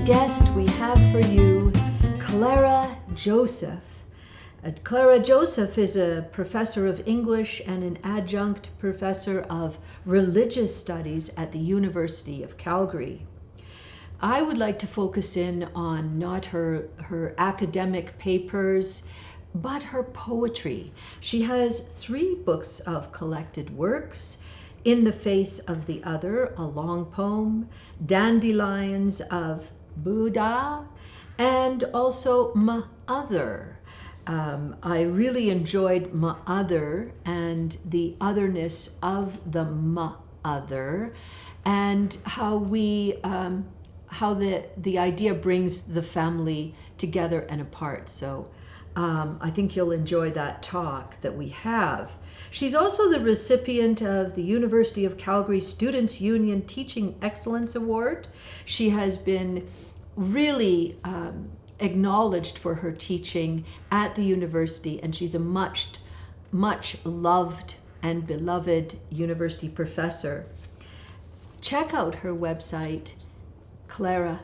guest, we have for you Clara Joseph. Clara Joseph is a professor of English and an adjunct professor of religious studies at the University of Calgary. I would like to focus in on not her academic papers, but her poetry. She has 3 books of collected works: In the Face of the Other, a long poem, Dandelions of Buddha, and also M'Other. I really enjoyed M'Other and the otherness of the M'Other, and how the idea brings the family together and apart. So I think you'll enjoy that talk that we have. She's also the recipient of the University of Calgary Students' Union Teaching Excellence Award. She has been really acknowledged for her teaching at the university, and she's a much loved and beloved university professor. Check out her website, Clara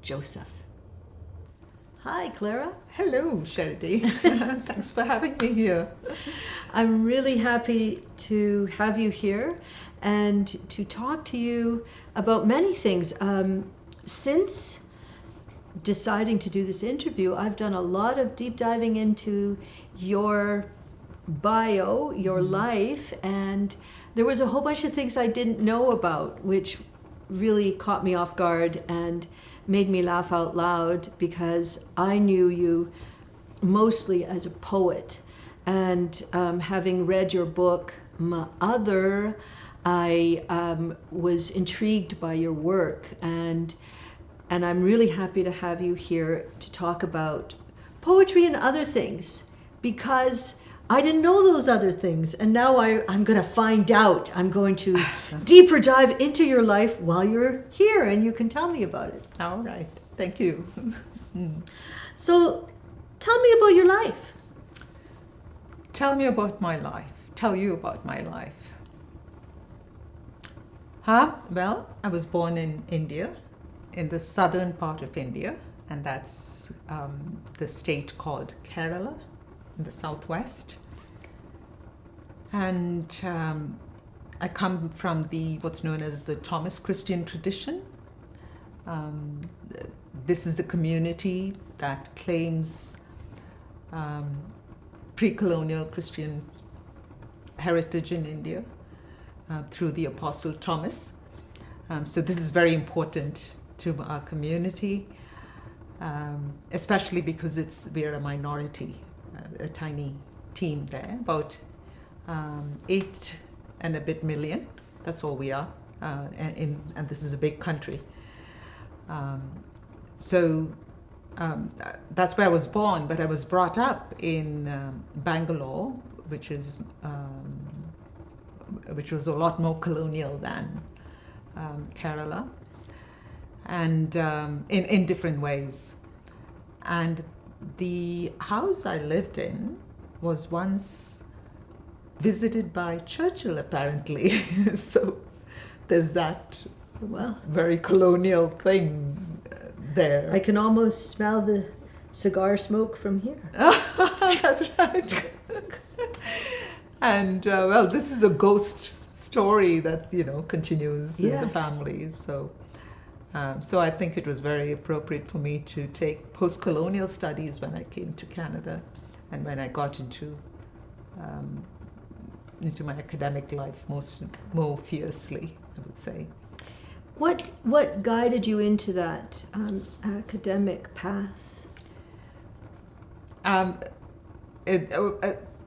Joseph. Hi, Clara. Hello, Sheri-D. Thanks for having me here. I'm really happy to have you here and to talk to you about many things. Since deciding to do this interview, I've done a lot of deep diving into your bio, your life, and there was a whole bunch of things I didn't know about, which really caught me off guard and made me laugh out loud, because I knew you mostly as a poet. And having read your book, M'Other, I was intrigued by your work, and I'm really happy to have you here to talk about poetry and other things, because I didn't know those other things, and now I'm going to find out. I'm going to deeper dive into your life while you're here, and you can tell me about it. All right. Thank you. So tell me about your life. Tell me about my life. Tell you about my life. Well, I was born in India, in the southern part of India, and that's the state called Kerala, in the southwest. And I come from what's known as the Thomas Christian tradition. This is a community that claims pre-colonial Christian heritage in India through the Apostle Thomas. So this is very important to our community, especially because we are a minority, a tiny team there, about 8 and a bit million. That's all we are, and this is a big country. So that's where I was born, but I was brought up in Bangalore, which was a lot more colonial than Kerala, and in different ways. And the house I lived in was once visited by Churchill, apparently. So there's that very colonial thing there. I can almost smell the cigar smoke from here. That's right. And well, this is a ghost story that continues in the family. So I think it was very appropriate for me to take post-colonial studies when I came to Canada, and when I got into my academic life more fiercely, I would say. What guided you into that academic path?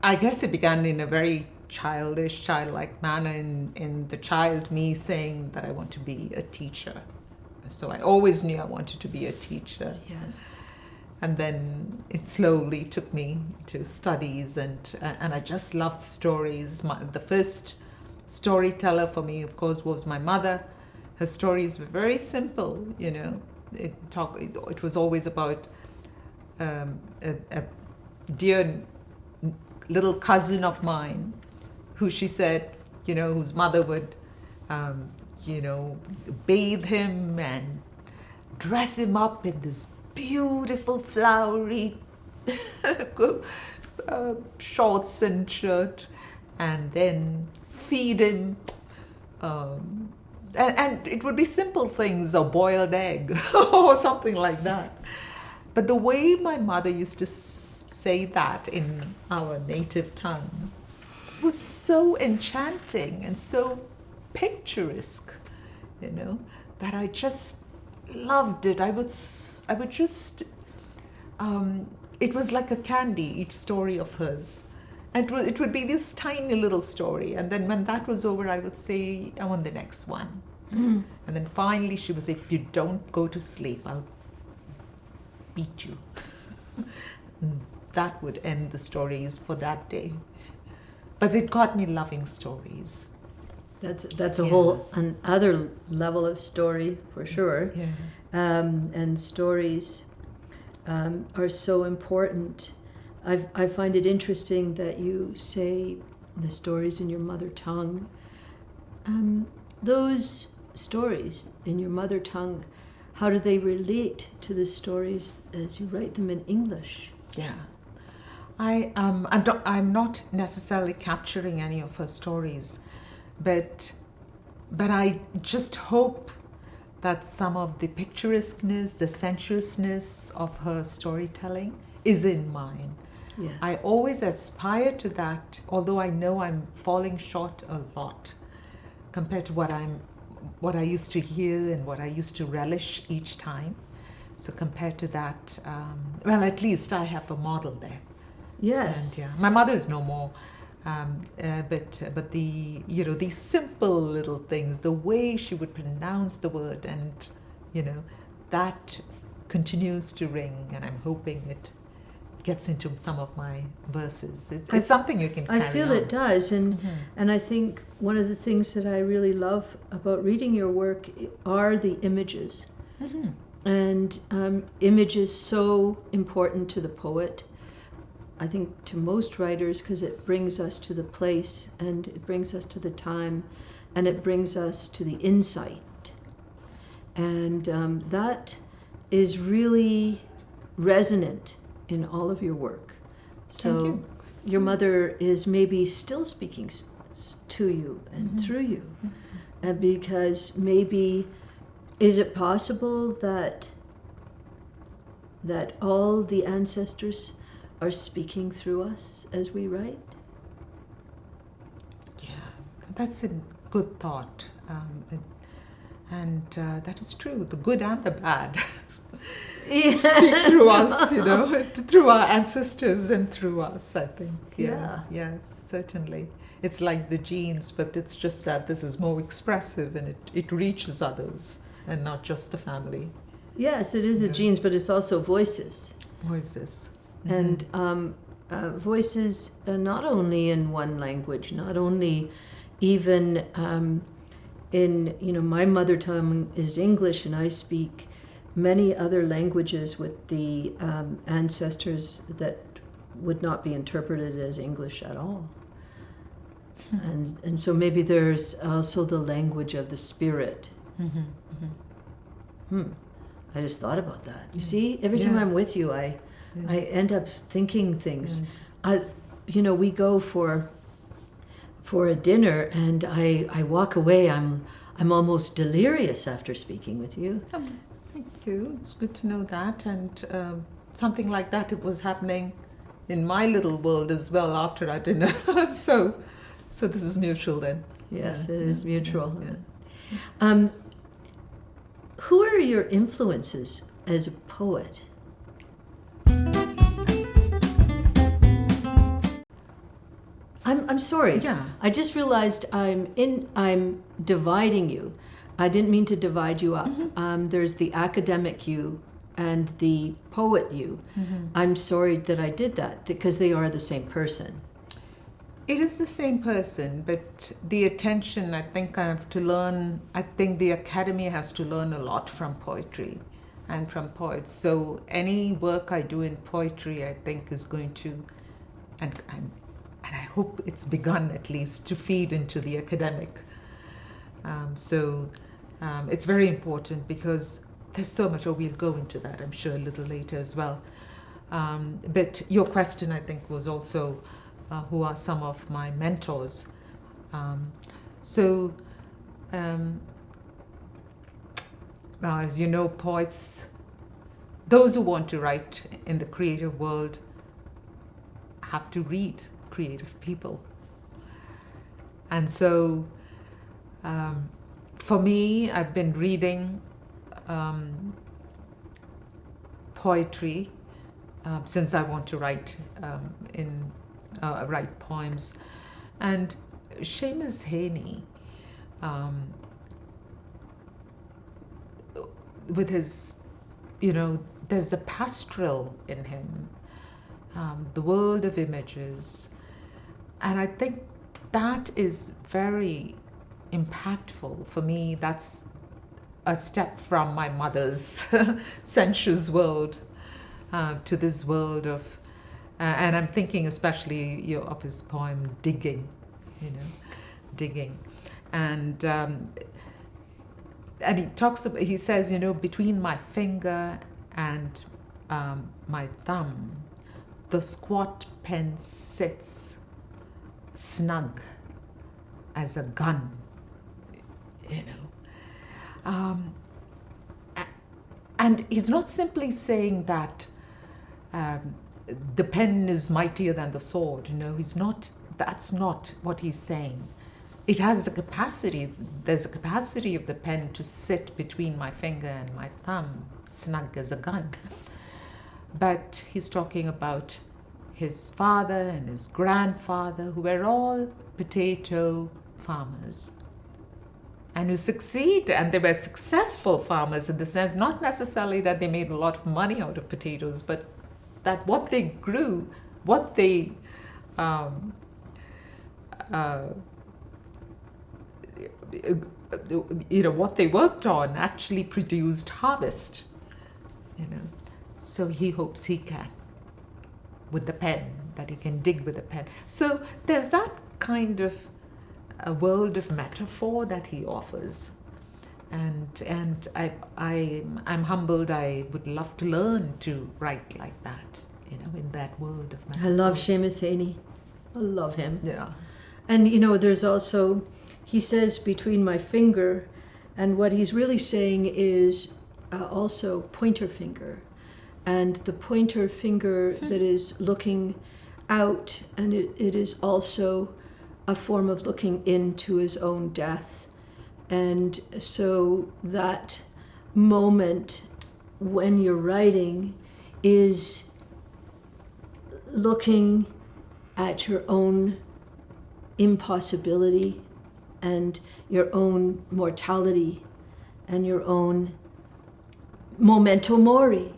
I guess it began in a very childlike manner, in the child me saying that I want to be a teacher. So I always knew I wanted to be a teacher. Yes. And then it slowly took me to studies, and I just loved stories. The first storyteller for me, of course, was my mother. Her stories were very simple, It was always about a dear little cousin of mine, who she said, whose mother would, bathe him and dress him up in this beautiful flowery shorts and shirt, and then feed him. And it would be simple things, a boiled egg or something like that. But the way my mother used to say that in our native tongue was so enchanting and so picturesque, that I just loved it. I would just, it was like a candy, each story of hers. And it would be this tiny little story. And then when that was over, I would say, I want the next one. And then finally she would say, if you don't go to sleep, I'll beat you. That would end the stories for that day. But it got me loving stories. That's a whole another level of story for sure. Yeah. And stories are so important. I find it interesting that you say the stories in your mother tongue. Those stories in your mother tongue, how do they relate to the stories as you write them in English? Yeah. I'm not necessarily capturing any of her stories, but I just hope that some of the picturesqueness, the sensuousness of her storytelling is in mine. Yeah. I always aspire to that, although I know I'm falling short a lot compared to what I used to hear and what I used to relish each time. So compared to that, well, at least I have a model there. Yes. And my mother is no more, but the these simple little things, the way she would pronounce the word, and that continues to ring, and I'm hoping it gets into some of my verses. It's something you can carry on. I feel it does, and I think one of the things that I really love about reading your work are the images. And image is so important to the poet. I think to most writers, because it brings us to the place, and it brings us to the time, and it brings us to the insight. And that is really resonant in all of your work. So Thank you. Your mother is maybe still speaking to you and through you. Because maybe, is it possible that all the ancestors are speaking through us as we write? Yeah, that's a good thought. And that is true, the good and the bad. Speak through us, through our ancestors and through us, I think. Yes, certainly. It's like the genes, but it's just that this is more expressive and it reaches others and not just the family. Yes, it is the genes, but it's also voices. Voices. And voices not only in one language, not only even in, my mother tongue is English, and I speak many other languages with the ancestors that would not be interpreted as English at all. And so maybe there's also the language of the spirit. I just thought about that. You see, every time I'm with you, I end up thinking things. We go for a dinner, and I walk away. I'm almost delirious after speaking with you. Thank you. It's good to know that. And something like that, it was happening in my little world as well after our dinner. So this is mutual then. Yes, it is mutual. Yeah. Who are your influences as a poet? I'm sorry. Yeah. I just realized I'm dividing you. I didn't mean to divide you up. There's the academic you and the poet you. I'm sorry that I did that, because they are the same person. It is the same person, but the attention, I think I have to learn. I think the academy has to learn a lot from poetry and from poets. So any work I do in poetry, I think, is going to, and I hope it's begun at least, to feed into the academic. It's very important, because there's so much, or we'll go into that, I'm sure, a little later as well. But your question, I think, was also who are some of my mentors. As you know, poets, those who want to write in the creative world, have to read creative people. And so, for me, I've been reading poetry since I want to write write poems. And Seamus Heaney, with his, there's a pastoral in him, the world of images. And I think that is very impactful for me. That's a step from my mother's sensuous world to this world of, and I'm thinking especially of his poem Digging, Digging. And he talks about, he says, between my finger and my thumb, the squat pen sits snug as a gun, and he's not simply saying that the pen is mightier than the sword. That's not what he's saying. It has the capacity, there's a capacity of the pen to sit between my finger and my thumb, snug as a gun. But he's talking about his father and his grandfather, who were all potato farmers, and who succeed, and they were successful farmers in the sense, not necessarily that they made a lot of money out of potatoes, but that what they grew, what they what they worked on actually produced harvest. So he hopes he can, with the pen, that he can dig with the pen. So there's that kind of a world of metaphor that he offers, and I'm humbled. I would love to learn to write like that, in that world of metaphors. I love Seamus Heaney. I love him. Yeah. And there's also, he says between my finger, and what he's really saying is also pointer finger, and the pointer finger that is looking out, and it is also a form of looking into his own death. And so that moment when you're writing is looking at your own impossibility and your own mortality and your own memento mori.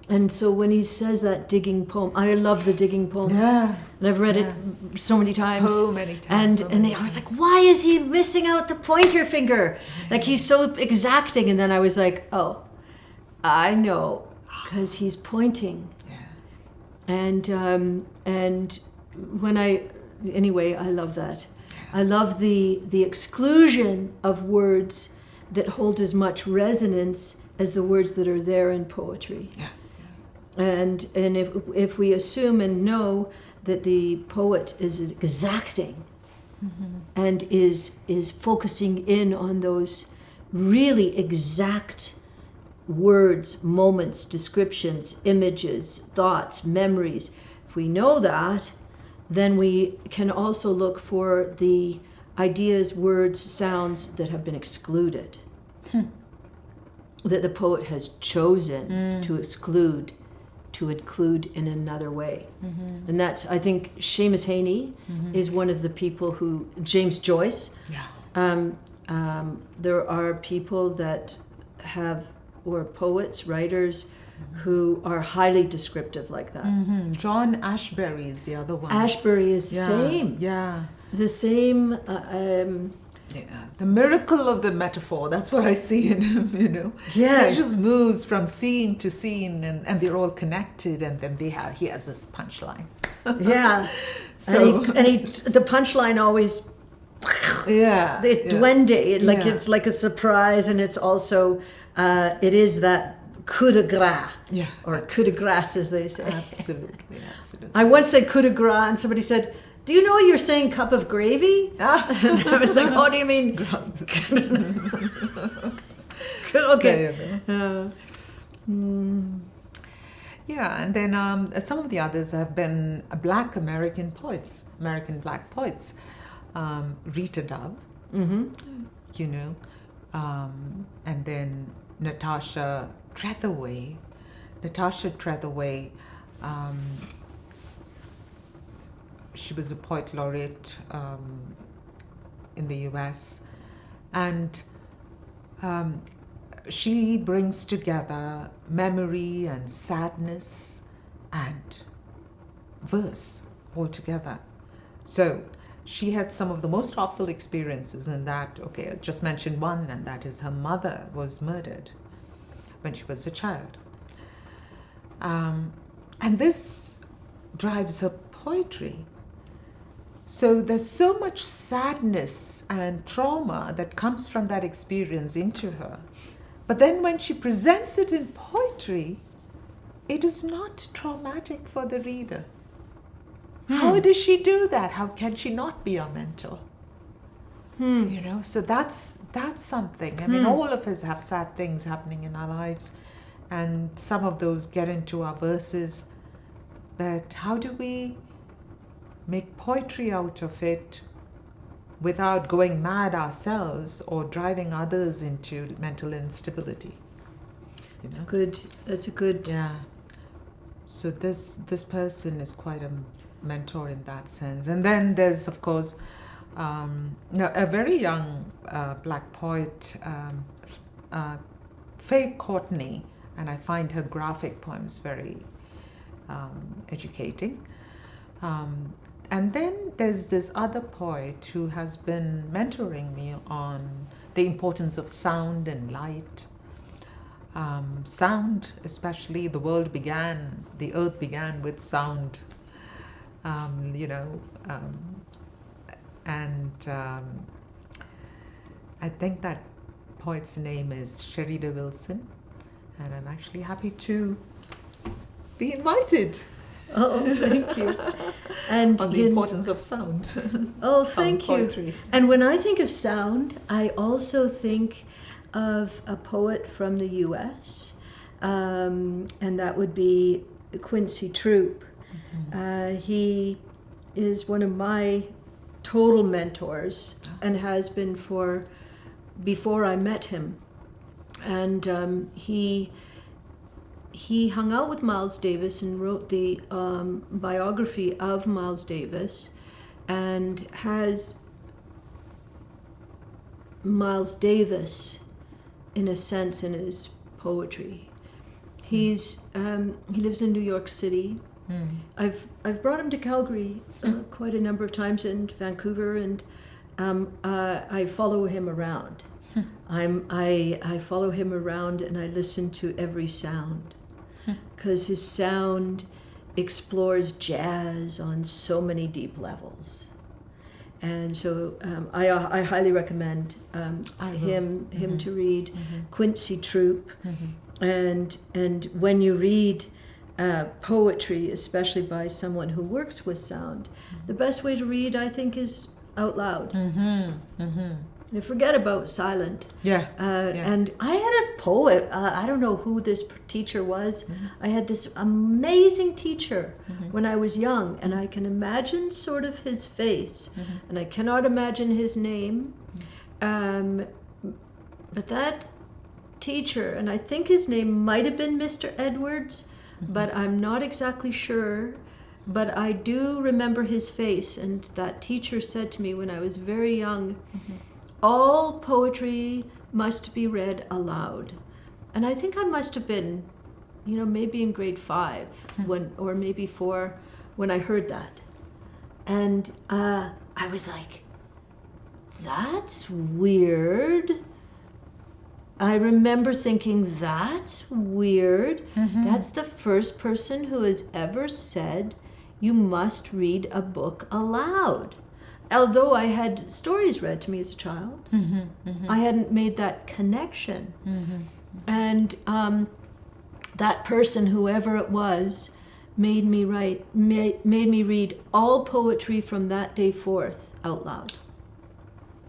And so when he says that digging poem, I love the digging poem. Yeah. And I've read it so many times. So many times. And I was like, why is he missing out the pointer finger? Like, he's so exacting. And then I was like, oh, I know, because he's pointing. Yeah. And when I love that. I love the exclusion of words that hold as much resonance as the words that are there in poetry. Yeah. And if we assume and know that the poet is exacting, and is focusing in on those really exact words, moments, descriptions, images, thoughts, memories, if we know that, then we can also look for the ideas, words, sounds that have been excluded, that the poet has chosen to exclude, to include in another way. And that's, I think, Seamus Heaney is one of the people who, James Joyce. Yeah. There are people that or poets, writers, who are highly descriptive like that. John Ashbery is the other one. Ashbery is the same. Yeah. The same. The miracle of the metaphor, that's what I see in him, Yeah. He just moves from scene to scene, and they're all connected, and then he has this punchline. Yeah. So and the punchline always Yeah. the duende, like Yeah. it's like a surprise, and it's also it is that coup de grace, Yeah. or coup de grace as they say. Absolutely, absolutely. I once said coup de grace, and somebody said, "Do you know you're saying cup of gravy?" And I was like, "What do you mean?" Okay. Yeah, and then some of the others have been Black American poets, American Black poets. Rita Dove, you know, and then Natasha Trethewey. She was a poet laureate in the US, and she brings together memory and sadness and verse all together. So she had some of the most awful experiences in that, okay, I just mentioned one, and that is her mother was murdered when she was a child. And this drives her poetry. So there's so much sadness and trauma that comes from that experience into her. But then when she presents it in poetry, it is not traumatic for the reader. How does she do that? How can she not be a mentor? You know, so that's something. I mean, all of us have sad things happening in our lives, and some of those get into our verses. But how do we make poetry out of it without going mad ourselves or driving others into mental instability? You know? That's a good. Yeah. So this person is quite a mentor in that sense. And then there's, of course, a very young Black poet, Faye Courtney, and I find her graphic poems very educating. And then there's this other poet who has been mentoring me on the importance of sound and light. Sound, especially, the earth began with sound, you know, and I think that poet's name is Sheri-D Wilson, and I'm actually happy to be invited. Oh, thank you. And on the importance of sound. Oh, thank you. Poetry. And when I think of sound, I also think of a poet from the U.S., and that would be Quincy Troop. He is one of my total mentors and has been before I met him. And he hung out with Miles Davis and wrote the biography of Miles Davis, and has Miles Davis, in a sense, in his poetry. He lives in New York City. I've brought him to Calgary quite a number of times, and Vancouver, and I follow him around. I follow him around, and I listen to every sound, because his sound explores jazz on so many deep levels. And so I highly recommend him to read Quincy Troop. And when you read poetry, especially by someone who works with sound, the best way to read, I think, is out loud. And forget about silent. And I had a poet, I don't know who this teacher was. I had this amazing teacher when I was young, and I can imagine sort of his face, and I cannot imagine his name. But that teacher, and I think his name might have been Mr. Edwards, but I'm not exactly sure. But I do remember his face, and that teacher said to me when I was very young, all poetry must be read aloud. And I think I must have been, maybe in grade 5, or maybe 4, when I heard that. And I was like, that's weird. I remember thinking, that's weird. That's the first person who has ever said you must read a book aloud. although I had stories read to me as a child, I hadn't made that connection. And that person, whoever it was, made me read all poetry from that day forth out loud.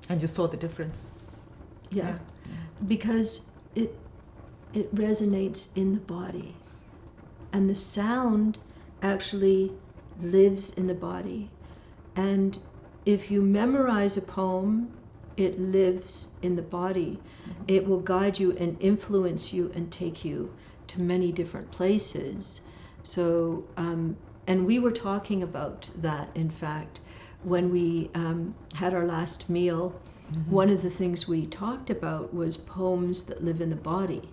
And you saw the difference. Yeah. Because it resonates in the body. And the sound actually lives in the body. And if you memorize a poem, it lives in the body. It will guide you and influence you and take you to many different places. So, and we were talking about that, in fact, when we had our last meal. One of the things we talked about was poems that live in the body.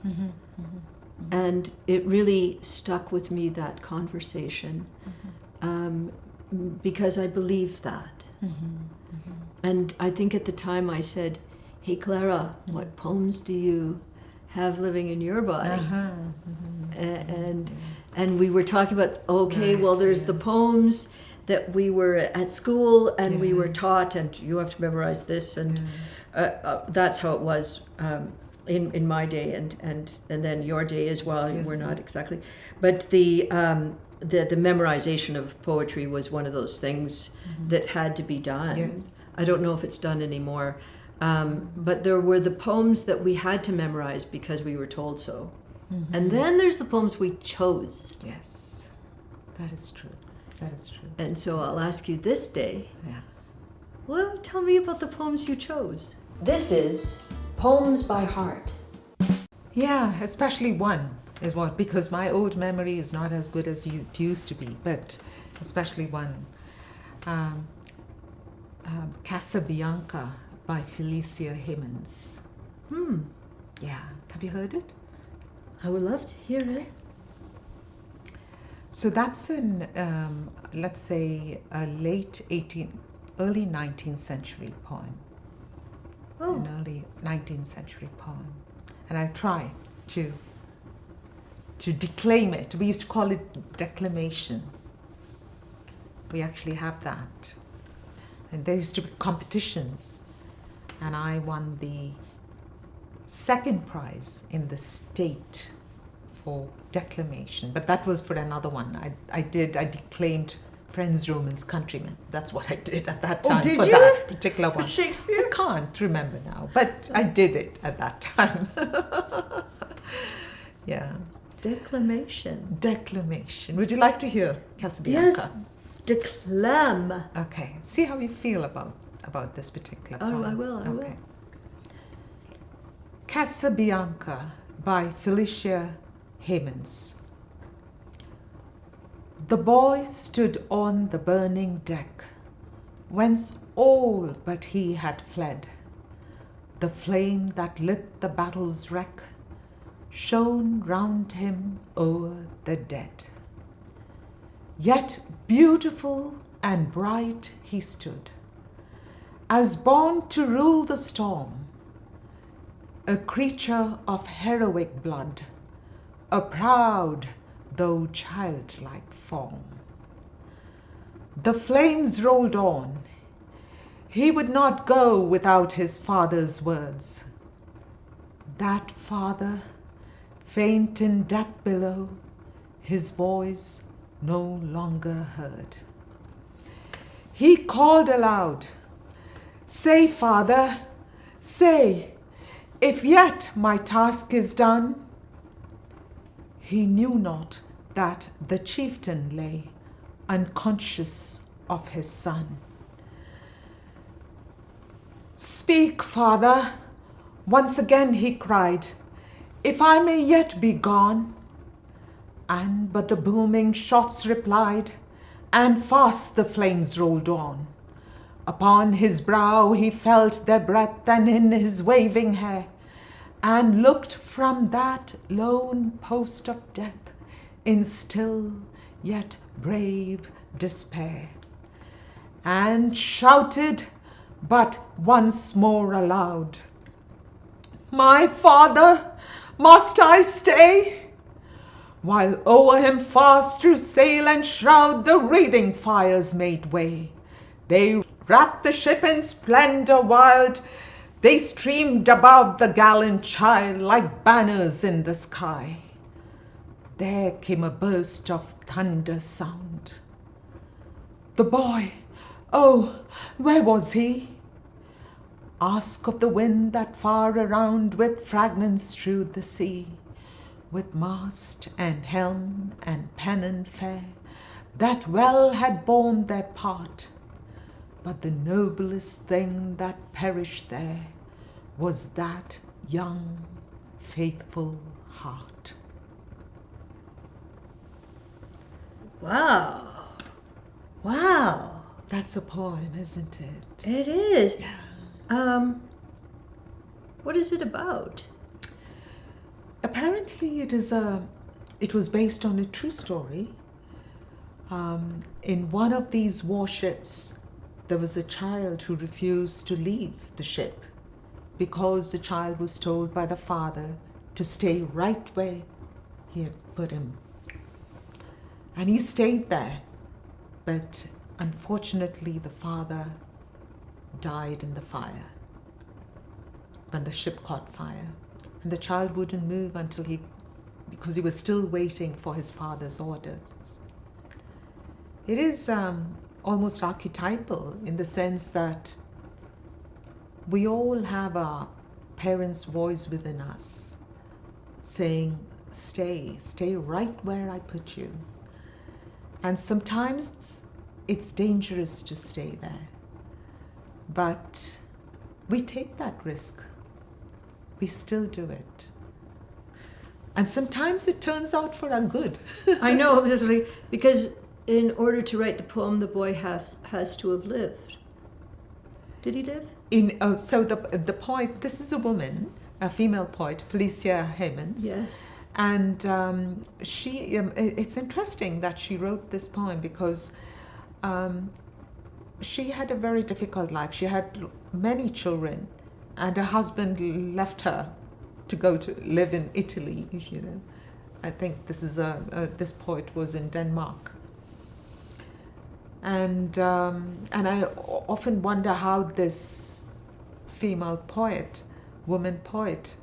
And it really stuck with me, that conversation, because I believe that. And I think at the time I said, hey, Clara, what poems do you have living in your body? And we were talking about, okay, well, there's the poems that we were at school and we were taught, and you have to memorize this, and that's how it was in my day, and then your day as well. We're not exactly, but the memorization of poetry was one of those things that had to be done. Yes. I don't know if it's done anymore, but there were the poems that we had to memorize because we were told so. And then there's the poems we chose. Yes, that is true. That is true. And so I'll ask you this day, Yeah. well, tell me about the poems you chose. This is Poems by Heart. Yeah, especially one is what, because my old memory is not as good as it used to be, but especially one. Casabianca by Felicia Hemans. Yeah, have you heard it? I would love to hear it. So that's in, let's say, a early 19th century poem. Oh. An early 19th century poem. And I try to declaim it. We used to call it declamation. We actually have that. And there used to be competitions. And I won the second prize in the state for declamation. But that was for another one. I declaimed Friends, Romans, Countrymen. That's what I did at that time. Did for you? that particular one. Shakespeare? I can't remember now, but I did it at that time. Yeah. Declamation. Declamation. Would you like to hear Casabianca? Yes. Declam. Okay. See how you feel about this particular poem. Oh, I will. I will. Casabianca by Felicia Hemans. The boy stood on the burning deck, whence all but he had fled. The flame that lit the battle's wreck shone round him o'er the dead. Yet beautiful and bright he stood, as born to rule the storm, a creature of heroic blood, a proud though childlike form. The flames rolled on. He would not go without his father's words. That father, faint in death below, his voice no longer heard. He called aloud, "Say, Father, say, if yet my task is done." He knew not that the chieftain lay unconscious of his son. "Speak, Father," once again he cried, "if I may yet be gone." And but the booming shots replied, and fast the flames rolled on. Upon his brow he felt their breath, and in his waving hair, and looked from that lone post of death in still yet brave despair, and shouted but once more aloud, "My father, must I stay?" While o'er him fast through sail and shroud the wreathing fires made way. They wrapped the ship in splendor wild. They streamed above the gallant child like banners in the sky. There came a burst of thunder sound. The boy, oh, where was he? Ask of the wind that far around with fragments strewed the sea, with mast and helm and pennon fair, that well had borne their part. But the noblest thing that perished there was that young, faithful heart. Wow. Wow. That's a poem, isn't it? It is. Yeah. What is it about? Apparently it was based on a true story. In one of these warships, there was a child who refused to leave the ship because the child was told by the father to stay right where he had put him. And he stayed there, but unfortunately the father died in the fire, when the ship caught fire. And the child wouldn't move because he was still waiting for his father's orders. It is almost archetypal in the sense that we all have our parents' voice within us saying, stay right where I put you. And sometimes it's dangerous to stay there. But we take that risk. We still do it. And sometimes it turns out for our good. I know, because in order to write the poem, the boy has to have lived. Did he live? So the poet, this is a woman, a female poet, Felicia Hemans. Yes. And it's interesting that she wrote this poem because she had a very difficult life. She had many children, and her husband left her to go to live in Italy. You know, I think this poet was in Denmark. And I often wonder how this female poet, woman poet,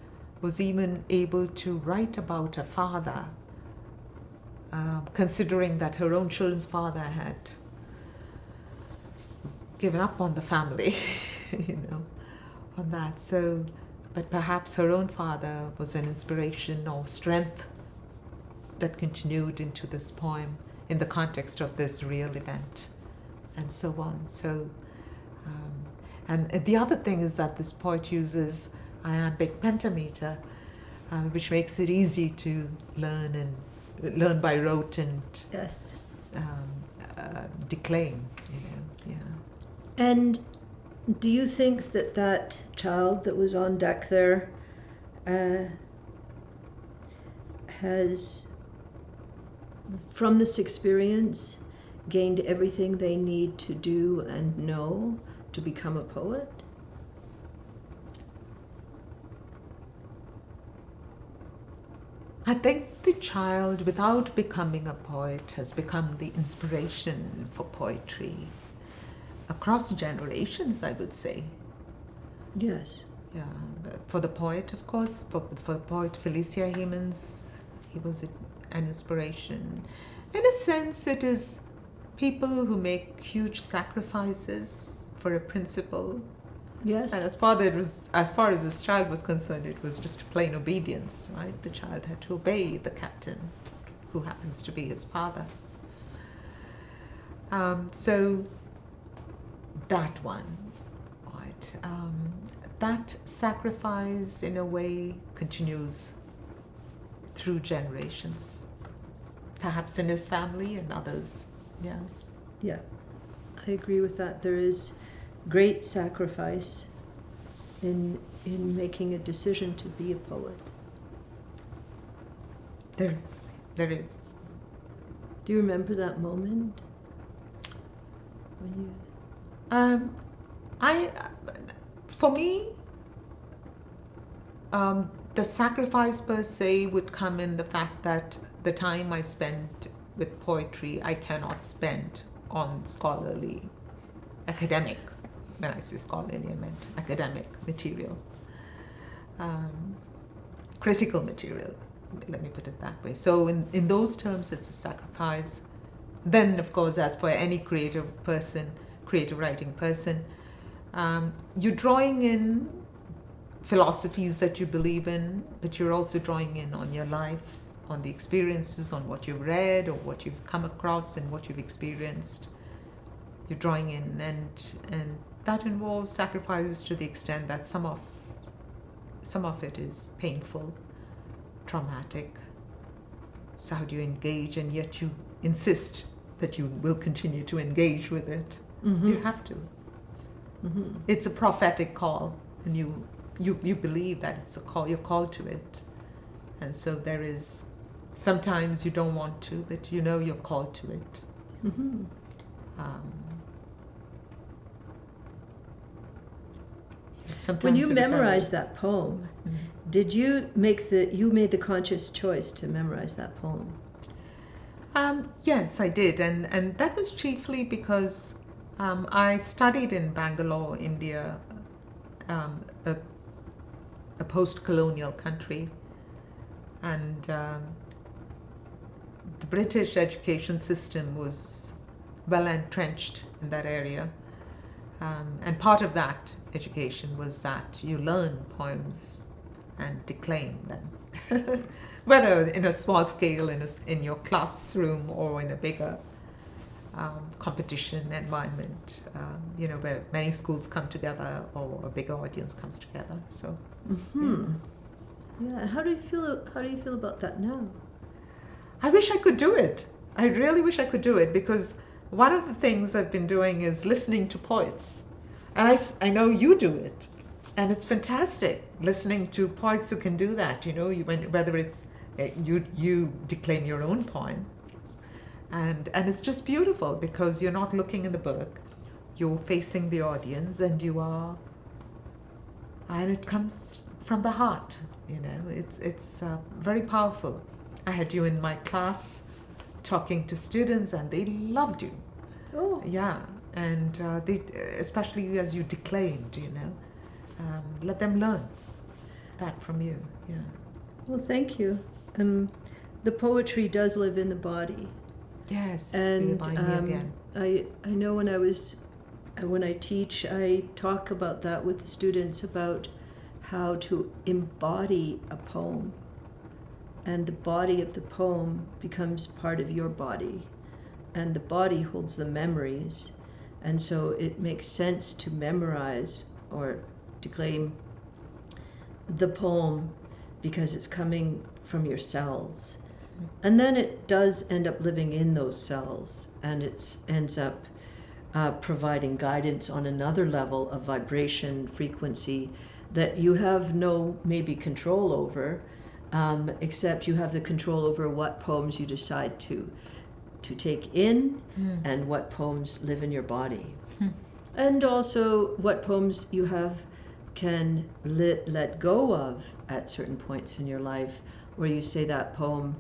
was even able to write about her father, considering that her own children's father had given up on the family, on that. So, but perhaps her own father was an inspiration or strength that continued into this poem in the context of this real event, and so on. So, and the other thing is that this poet uses iambic pentameter, which makes it easy to learn by rote and Yes. declaim. Yeah. And do you think that child that was on deck there has, from this experience, gained everything they need to do and know to become a poet? I think the child, without becoming a poet, has become the inspiration for poetry across generations, I would say. Yes. Yeah, for the poet, of course, for poet Felicia Hemans, he was an inspiration. In a sense, it is people who make huge sacrifices for a principle. Yes. And as far as this child was concerned, it was just plain obedience, right? The child had to obey the captain, who happens to be his father. So that one, right? That sacrifice, in a way, continues through generations, perhaps in his family and others. Yeah. Yeah, I agree with that. There is great sacrifice in making a decision to be a poet. There is. Do you remember that moment when you? For me, the sacrifice per se would come in the fact that the time I spent with poetry, I cannot spend on scholarly, academic when I say scholarly, I meant academic material, critical material, let me put it that way. So in those terms, it's a sacrifice. Then, of course, as per any creative writing person, you're drawing in philosophies that you believe in, but you're also drawing in on your life, on the experiences, on what you've read or what you've come across and what you've experienced. You're drawing in, and that involves sacrifices to the extent that some of it is painful, traumatic. So how do you engage, and yet you insist that you will continue to engage with it? Mm-hmm. You have to. Mm-hmm. It's a prophetic call, and you believe that it's a call. You're called to it, and so there is. Sometimes you don't want to, but you know you're called to it. Mm-hmm. When you memorized that poem, mm-hmm. did you made the conscious choice to memorize that poem? Yes, I did, and that was chiefly because I studied in Bangalore, India, a post-colonial country, and the British education system was well entrenched in that area, and part of that education was that you learn poems and declaim them, whether in a small scale in your classroom or in a bigger competition environment, where many schools come together or a bigger audience comes together. So, mm-hmm. Yeah. How do you feel about that now? I wish I could do it. I really wish I could do it, because one of the things I've been doing is listening to poets, and I know you do it, and it's fantastic listening to poets who can do that. Whether it's you declaim your own poem, and it's just beautiful because you're not looking in the book, you're facing the audience, and it comes from the heart. It's very powerful. I had you in my class talking to students, and they loved you. Oh. Yeah, and they, especially as you declaimed, let them learn that from you. Yeah. Well, thank you. The poetry does live in the body. Yes. And you remind me again. I know when I teach, I talk about that with the students, about how to embody a poem. And the body of the poem becomes part of your body. And the body holds the memories. And so it makes sense to memorize or declaim the poem because it's coming from your cells. And then it does end up living in those cells, and it ends up providing guidance on another level of vibration, frequency, that you have no maybe control over, except you have the control over what poems you decide to take in, and what poems live in your body. And also what poems you can let go of at certain points in your life, where you say that poem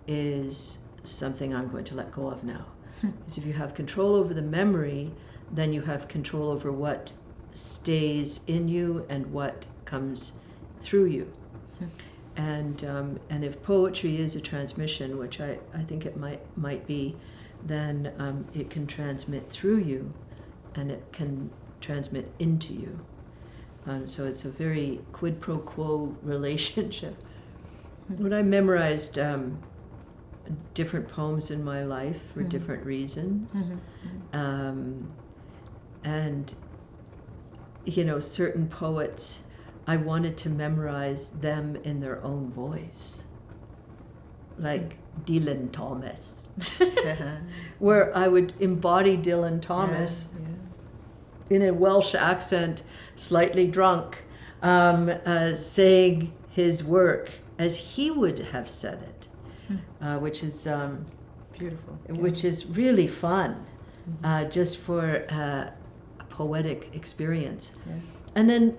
is something I'm going to let go of now. Because if you have control over the memory, then you have control over what stays in you and what comes through you. And if poetry is a transmission, which I think it might be, then it can transmit through you, and it can transmit into you. So it's a very quid pro quo relationship. When I memorized different poems in my life for different reasons, and certain poets, I wanted to memorize them in their own voice, like Dylan Thomas, where I would embody Dylan Thomas in a Welsh accent, slightly drunk, saying his work as he would have said it, which is beautiful, which is really fun, just for a poetic experience. And then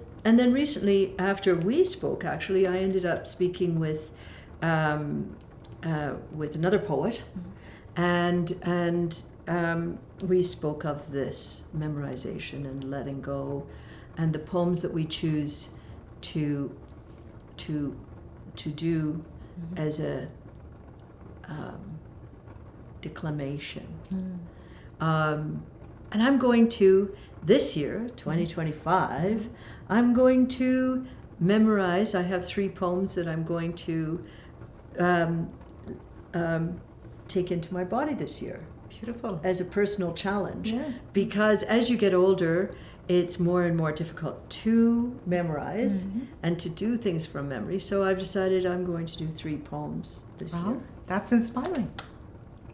recently, after we spoke, actually, I ended up speaking with another poet, and we spoke of this memorization and letting go, and the poems that we choose to do as a declamation. And I'm going to, this year, 2025, I'm going to memorize. I have 3 poems that I'm going to take into my body this year. Beautiful. As a personal challenge. Yeah. Because as you get older, it's more and more difficult to memorize and to do things from memory. So I've decided I'm going to do 3 poems this year. That's inspiring.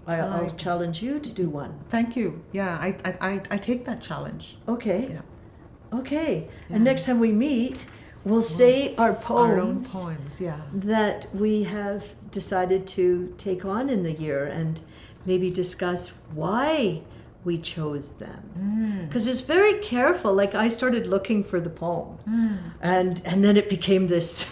I'll challenge you to do one. Thank you. Yeah, I take that challenge. Okay. Yeah. Okay. Yeah. And next time we meet, we'll say our poems. Our own poems, yeah. That we have decided to take on in the year, and maybe discuss why we chose them. Because it's very careful. Like, I started looking for the poem, and then it became this.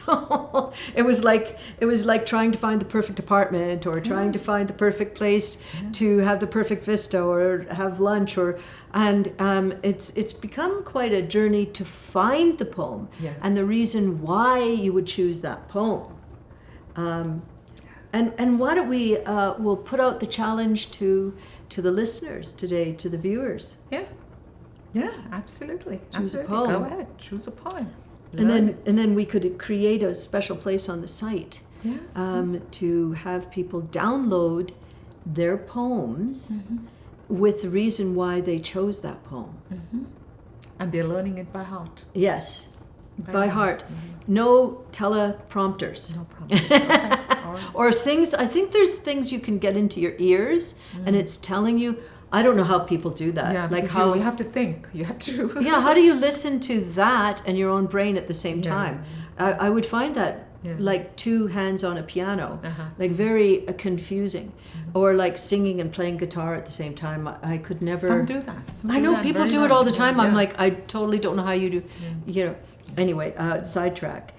it was like trying to find the perfect apartment, or trying to find the perfect place to have the perfect vista, or have lunch, and it's become quite a journey to find the poem and the reason why you would choose that poem. And why don't we'll put out the challenge to the listeners today, to the viewers. Yeah, absolutely. Choose a absolutely. poem. Go ahead, choose a poem. And then we could create a special place on the site Yeah. to have people download their poems with the reason why they chose that poem. And they're learning it by heart. Yes, by heart. No teleprompters. No problem. Okay. All right. Or things, I think there's things you can get into your ears and it's telling you. I don't know how people do that. Yeah, like because how you have to think. You have to. yeah, how do you listen to that and your own brain at the same time? I would find that like 2 hands on a piano, like very confusing. Or like singing and playing guitar at the same time. I could never. Some do that. Some I do know that people very do it well. all the time. I'm Yeah. like, I totally don't know how you do. You know. Anyway, sidetrack.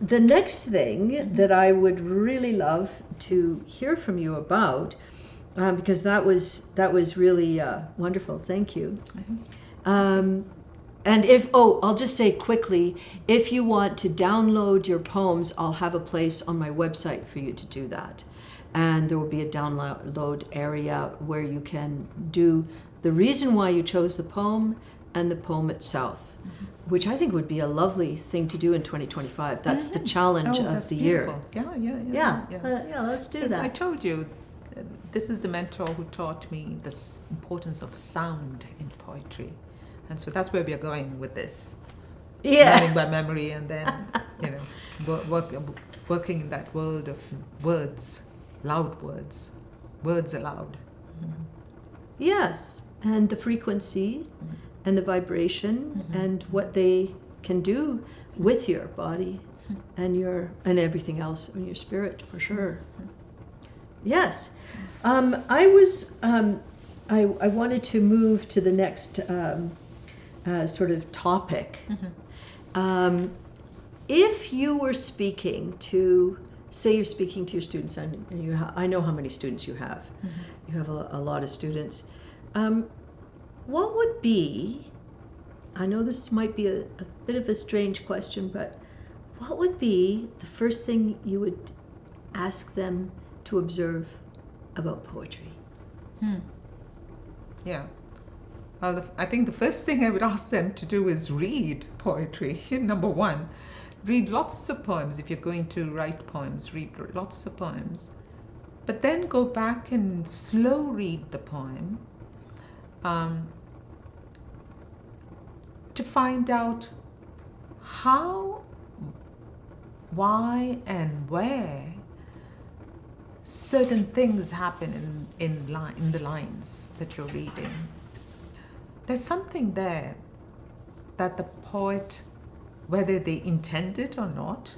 The next thing that I would really love to hear from you about, because that was really wonderful. Thank you. And I'll just say quickly, if you want to download your poems, I'll have a place on my website for you to do that. And there will be a download area where you can do the reason why you chose the poem and the poem itself, which I think would be a lovely thing to do in 2025. That's the challenge of that's the beautiful. year. Yeah, let's do that. I told you, this is the mentor who taught me the importance of sound in poetry. And so that's where we are going with this. Yeah. Learning by memory, and then, working in that world of words, loud words, words aloud. Yes, and the frequency and the vibration and what they can do with your body and everything else in your spirit, for sure. Yes. I wanted to move to the next sort of topic. If you were speaking to, say you're speaking to your students, and I know how many students you have. You have a lot of students. What would be, I know this might be a bit of a strange question, but what would be the first thing you would ask them to observe about poetry? Yeah. Well, I think the first thing I would ask them to do is read poetry. Number 1, read lots of poems. If you're going to write poems, read lots of poems. But then go back and slow read the poem to find out how, why, and where certain things happen in the lines that you're reading. There's something there that the poet, whether they intend it or not,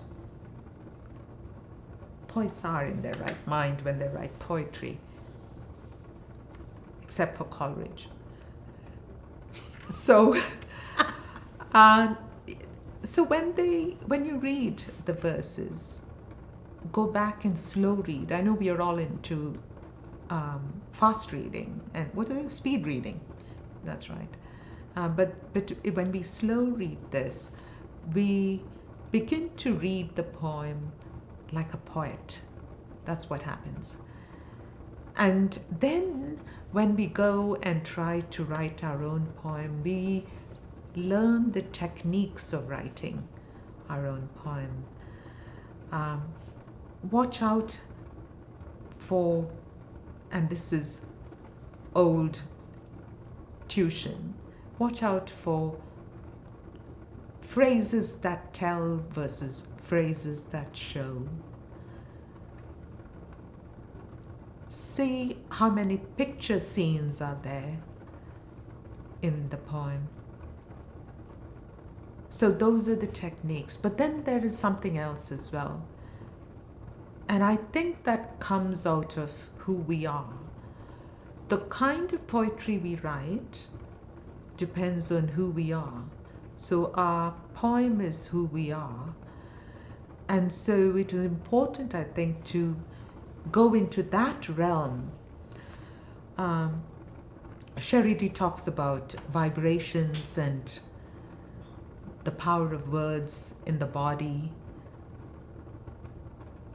poets are in their right mind when they write poetry, except for Coleridge. So, so when you read the verses, go back and slow read. I know we are all into fast reading and speed reading. That's right. But when we slow read this, we begin to read the poem like a poet. That's what happens. And then when we go and try to write our own poem, we learn the techniques of writing our own poem. Watch out for, and this is old tuition, watch out for phrases that tell versus phrases that show. See how many picture scenes are there in the poem. So those are the techniques. But then there is something else as well. And I think that comes out of who we are. The kind of poetry we write depends on who we are. So our poem is who we are. And so it is important, I think, to go into that realm. Sheri-D talks about vibrations and the power of words in the body.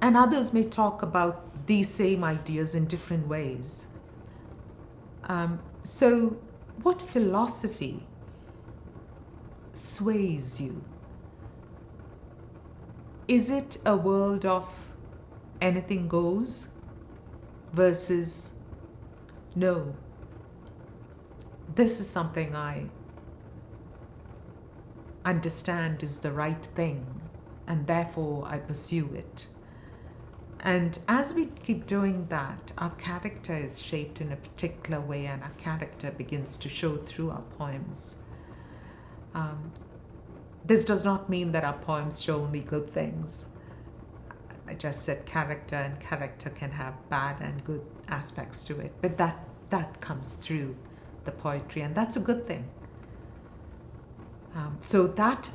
And others may talk about these same ideas in different ways. So what philosophy sways you? Is it a world of anything goes versus no, this is something I understand is the right thing and therefore I pursue it? And as we keep doing that, our character is shaped in a particular way and our character begins to show through our poems. This does not mean that our poems show only good things. I just said character, and character can have bad and good aspects to it, but that comes through the poetry, and that's a good thing. So that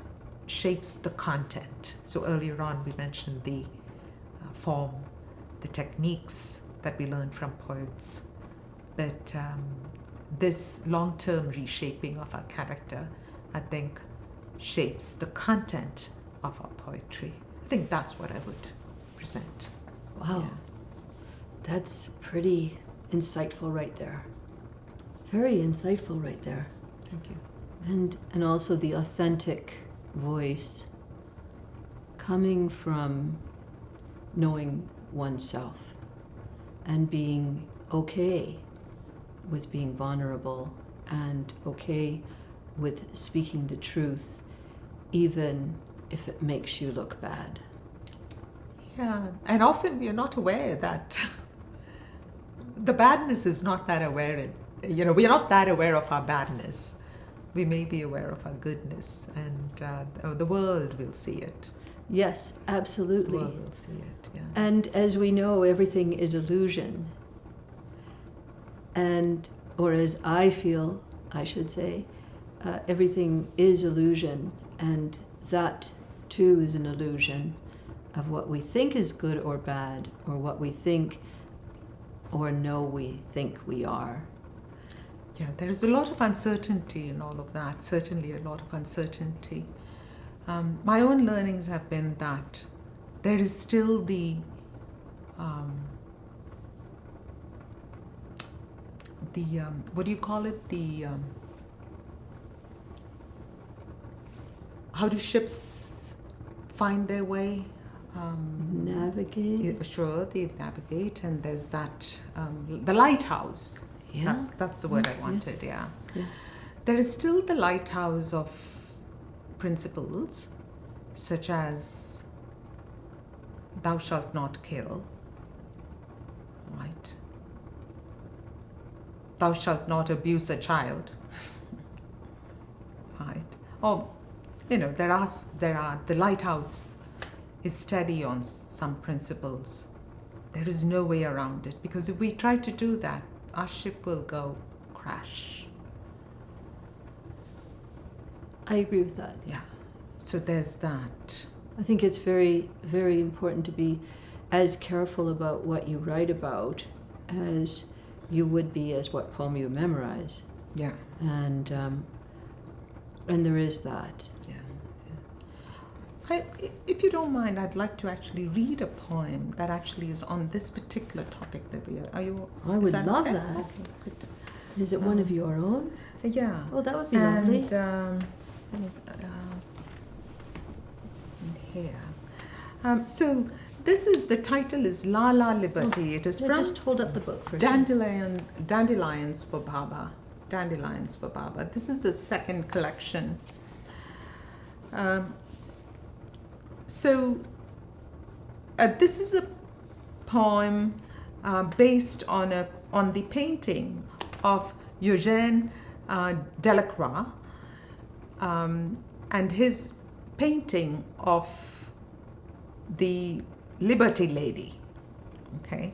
shapes the content. So earlier on we mentioned the form, the techniques that we learn from poets, but this long-term reshaping of our character, I think, shapes the content of our poetry. I think that's what I would present. Wow, yeah. That's pretty insightful right there. Very insightful right there. Thank you. And also the authentic voice coming from knowing oneself and being okay with being vulnerable and okay with speaking the truth, even if it makes you look bad. Yeah, and often we are not aware that the badness is not that aware. We are not that aware of our badness. We may be aware of our goodness, and the world will see it. Yes, absolutely. The world will see it, yeah. And as we know, everything is illusion. Or as I feel, I should say, everything is illusion, and that too is an illusion of what we think is good or bad, or what we think or know we think we are. Yeah, there is a lot of uncertainty in all of that, certainly a lot of uncertainty. My own learnings have been that there is still the what do you call it? How do ships find their way? Navigate? Yeah, sure, they navigate, and there's that, the lighthouse. Yeah. That's the word I wanted, yeah. Yeah. There is still the lighthouse of principles, such as thou shalt not kill, right? Thou shalt not abuse a child, right? Or, there are the lighthouse is steady on some principles. There is no way around it, because if we try to do that, our ship will go crash. I agree with that. Yeah. So there's that. I think it's very, very important to be as careful about what you write about as you would be as what poem you memorize. Yeah. And there is that. If you don't mind, I'd like to actually read a poem that actually is on this particular topic that we are. Are you? I would love okay? that. Okay, good. Is it one of your own? Yeah. Oh, that would be lovely. And here. So this is, the title is La La Liberty. It is from Just hold up the book for a second. Dandelions for Baba. Dandelions for Baba. This is the second collection. This is a poem based on the painting of Eugène Delacroix and his painting of the Liberty Lady, okay,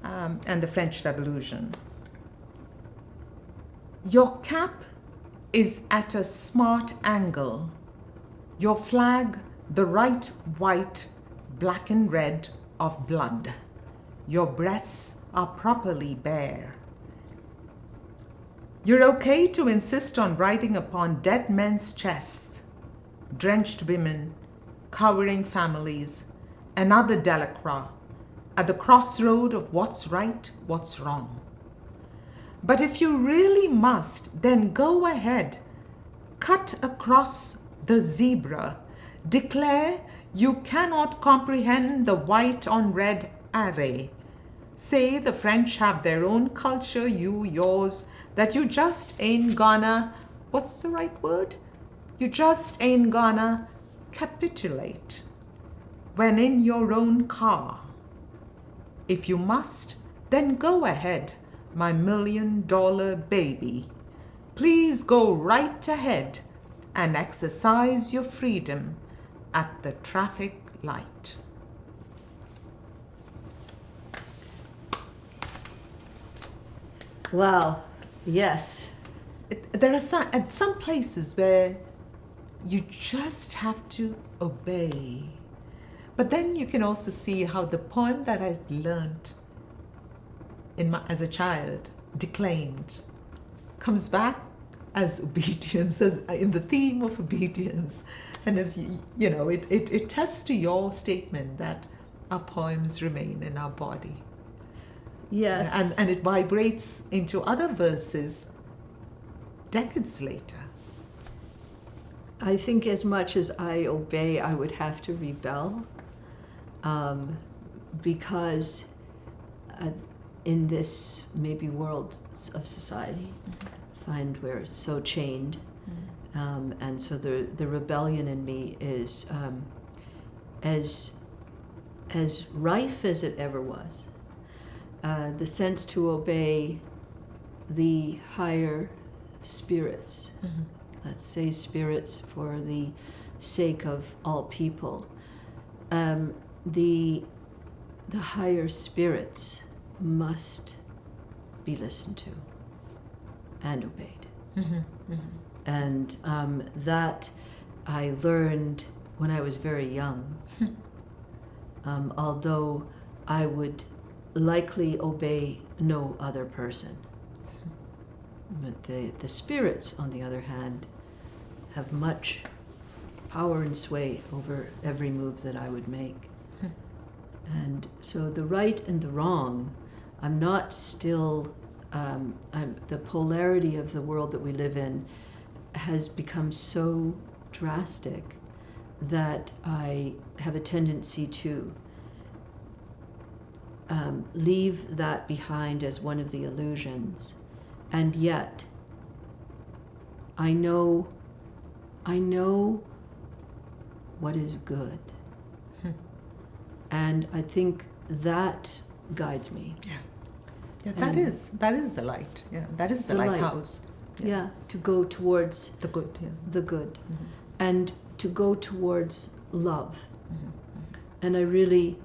and the French Revolution. Your cap is at a smart angle. Your flag, the right white, black and red of blood. Your breasts are properly bare. You're okay to insist on riding upon dead men's chests, drenched women, cowering families, another Delacroix, at the crossroad of what's right, what's wrong. But if you really must, then go ahead, cut across the zebra, declare you cannot comprehend the white on red array. Say the French have their own culture, you yours, that you just ain't gonna, what's the right word? You just ain't gonna capitulate when in your own car. If you must, then go ahead, my $1 million baby. Please go right ahead and exercise your freedom at the traffic light. Wow. Yes. There are some places where you just have to obey. But then you can also see how the poem that I learned as a child, declaimed, comes back as obedience, as in the theme of obedience. And as you know, it tests to your statement that our poems remain in our body. Yes. And it vibrates into other verses decades later. I think as much as I obey, I would have to rebel, because in this maybe world of society, find we're so chained, and so the rebellion in me is as rife as it ever was. The sense to obey the higher spirits, let's say spirits for the sake of all people, the higher spirits must be listened to and obeyed. And that I learned when I was very young, although I would likely obey no other person. But the spirits, on the other hand, have much power and sway over every move that I would make. And so the right and the wrong, I'm not still, the polarity of the world that we live in has become so drastic that I have a tendency to leave that behind as one of the illusions. And yet, I know what is good. And I think that guides me. Yeah, that is the light. Yeah, that is the lighthouse. Yeah, to go towards the good. Yeah. The good, and to go towards love. And I really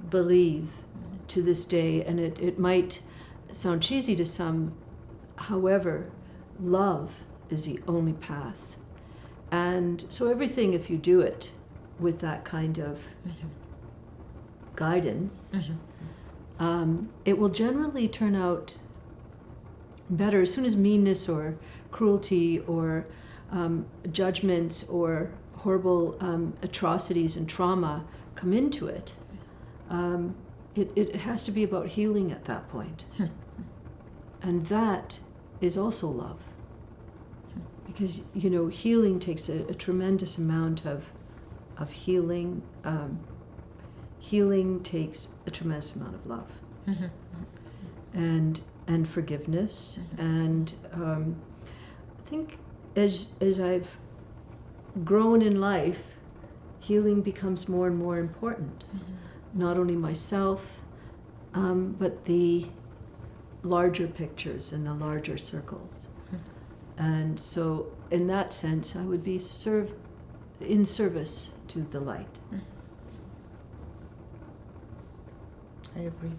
believe to this day, and it might sound cheesy to some, however, love is the only path. And so everything, if you do it with that kind of guidance, it will generally turn out better as soon as meanness or cruelty or judgments or horrible atrocities and trauma come into it. It has to be about healing at that point. And that is also love. Because, healing takes a tremendous amount of healing. Healing takes a tremendous amount of love. And forgiveness. And I think as I've grown in life, healing becomes more and more important. Not only myself, but the larger pictures and the larger circles. And so in that sense, I would be in service to the light. I agree.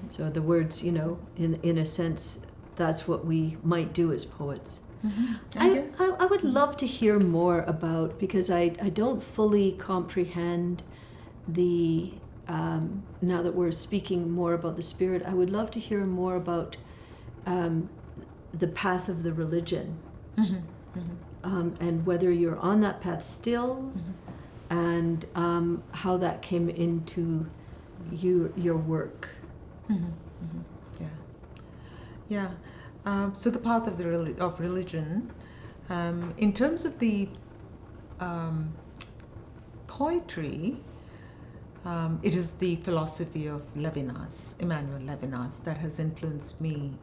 So the words, in a sense, that's what we might do as poets. I would love to hear more about, because I don't fully comprehend the, now that we're speaking more about the spirit, I would love to hear more about the path of the religion. And whether you're on that path still, and how that came into your work. Yeah. So the path of religion, in terms of the poetry, it is the philosophy of Levinas, Emmanuel Levinas, that has influenced me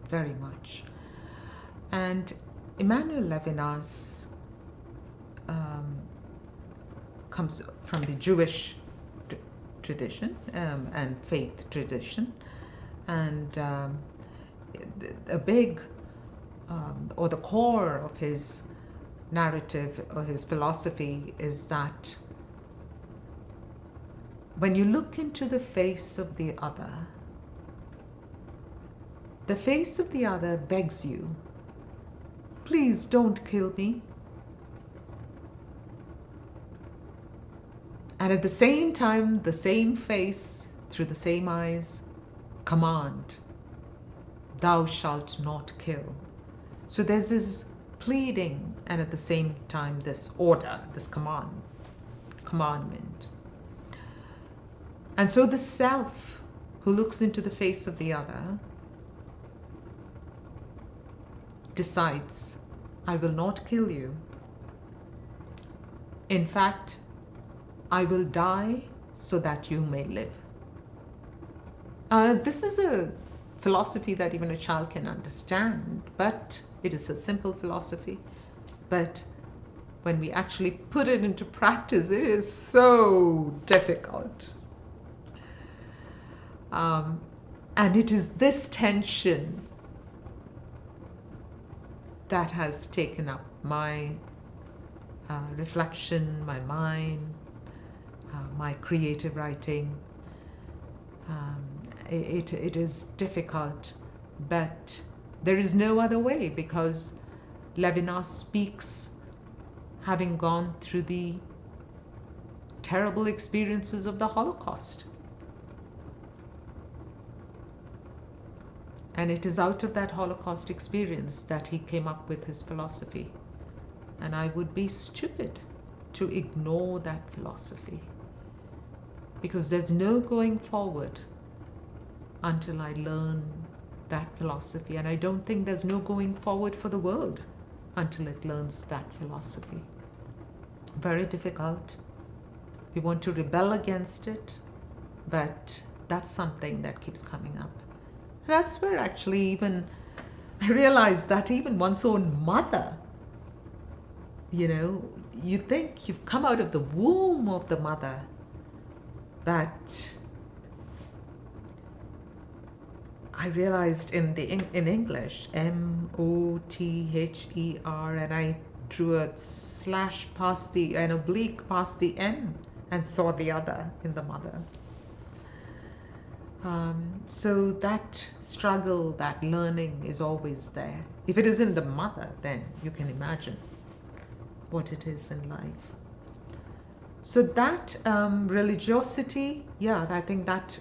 very much. And Emmanuel Levinas comes from the Jewish tradition and faith tradition, and a big, or the core of his narrative or his philosophy is that when you look into the face of the other begs you, please don't kill me. And at the same time, the same face, through the same eyes, command, thou shalt not kill. So there's this pleading, and at the same time, this order, this commandment. And so the self who looks into the face of the other decides, I will not kill you. In fact, I will die so that you may live. This is a philosophy that even a child can understand, but it is a simple philosophy. But when we actually put it into practice, it is so difficult. And it is this tension that has taken up my reflection, my mind, my creative writing. It is difficult, but there is no other way, because Levinas speaks having gone through the terrible experiences of the Holocaust. And it is out of that Holocaust experience that he came up with his philosophy. And I would be stupid to ignore that philosophy, because there's no going forward until I learn that philosophy. And I don't think there's no going forward for the world until it learns that philosophy. Very difficult. We want to rebel against it, but that's something that keeps coming up. That's where actually even I realized that even one's own mother, you think you've come out of the womb of the mother, but I realized in English, M-O-T-H-E-R, and I drew a slash past an oblique past the M, and saw the other in the mother. So that struggle, that learning is always there. If it is in the mother, then you can imagine what it is in life. So that religiosity, yeah, I think that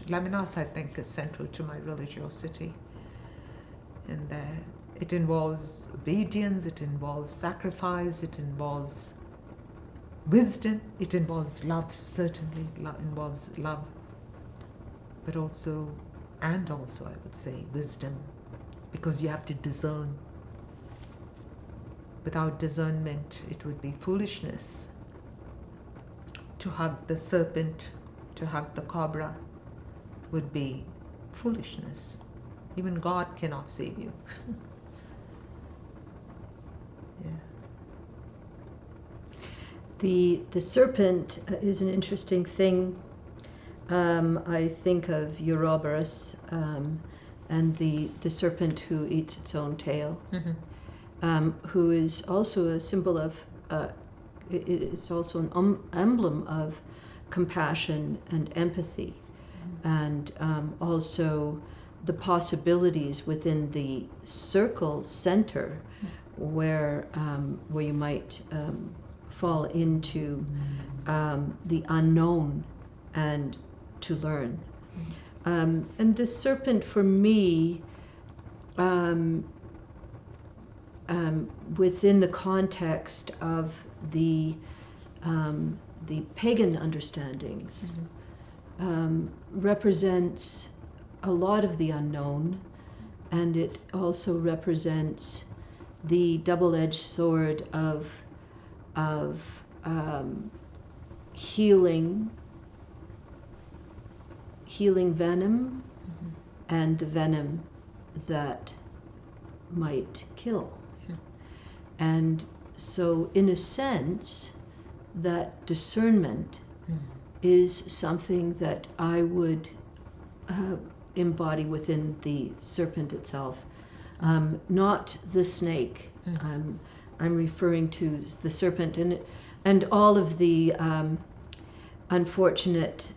Levinas, I think, is central to my religiosity. And it involves obedience, it involves sacrifice, it involves wisdom, it involves love, certainly, involves love, but also, I would say, wisdom, because you have to discern. Without discernment, it would be foolishness. To hug the serpent, to hug the cobra, would be foolishness. Even God cannot save you. Yeah. The serpent is an interesting thing. I think of Ouroboros and the serpent who eats its own tail, who is also a symbol of, it's also an emblem of compassion and empathy, and also the possibilities within the circle center where you might fall into the unknown and to learn. And the serpent for me, within the context of the pagan understandings, represents a lot of the unknown, and it also represents the double-edged sword of healing venom, and the venom that might kill. And so, in a sense, that discernment is something that I would embody within the serpent itself, not the snake. I'm referring to the serpent and all of the unfortunate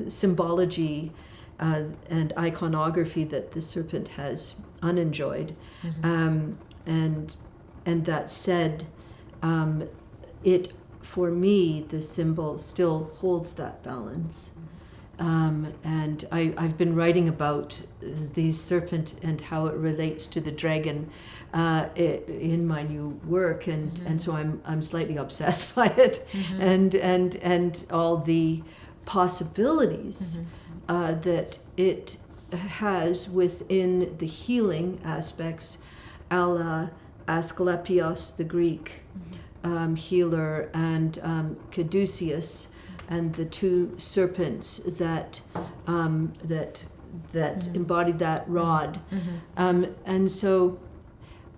symbology and iconography that the serpent has unenjoyed. And that said, it, for me, the symbol still holds that balance. And I've been writing about the serpent and how it relates to the dragon in my new work, and so I'm slightly obsessed by it, and all the possibilities that it has within the healing aspects, a la Asclepios, the Greek healer, and Caduceus, and the two serpents that embodied that rod. And so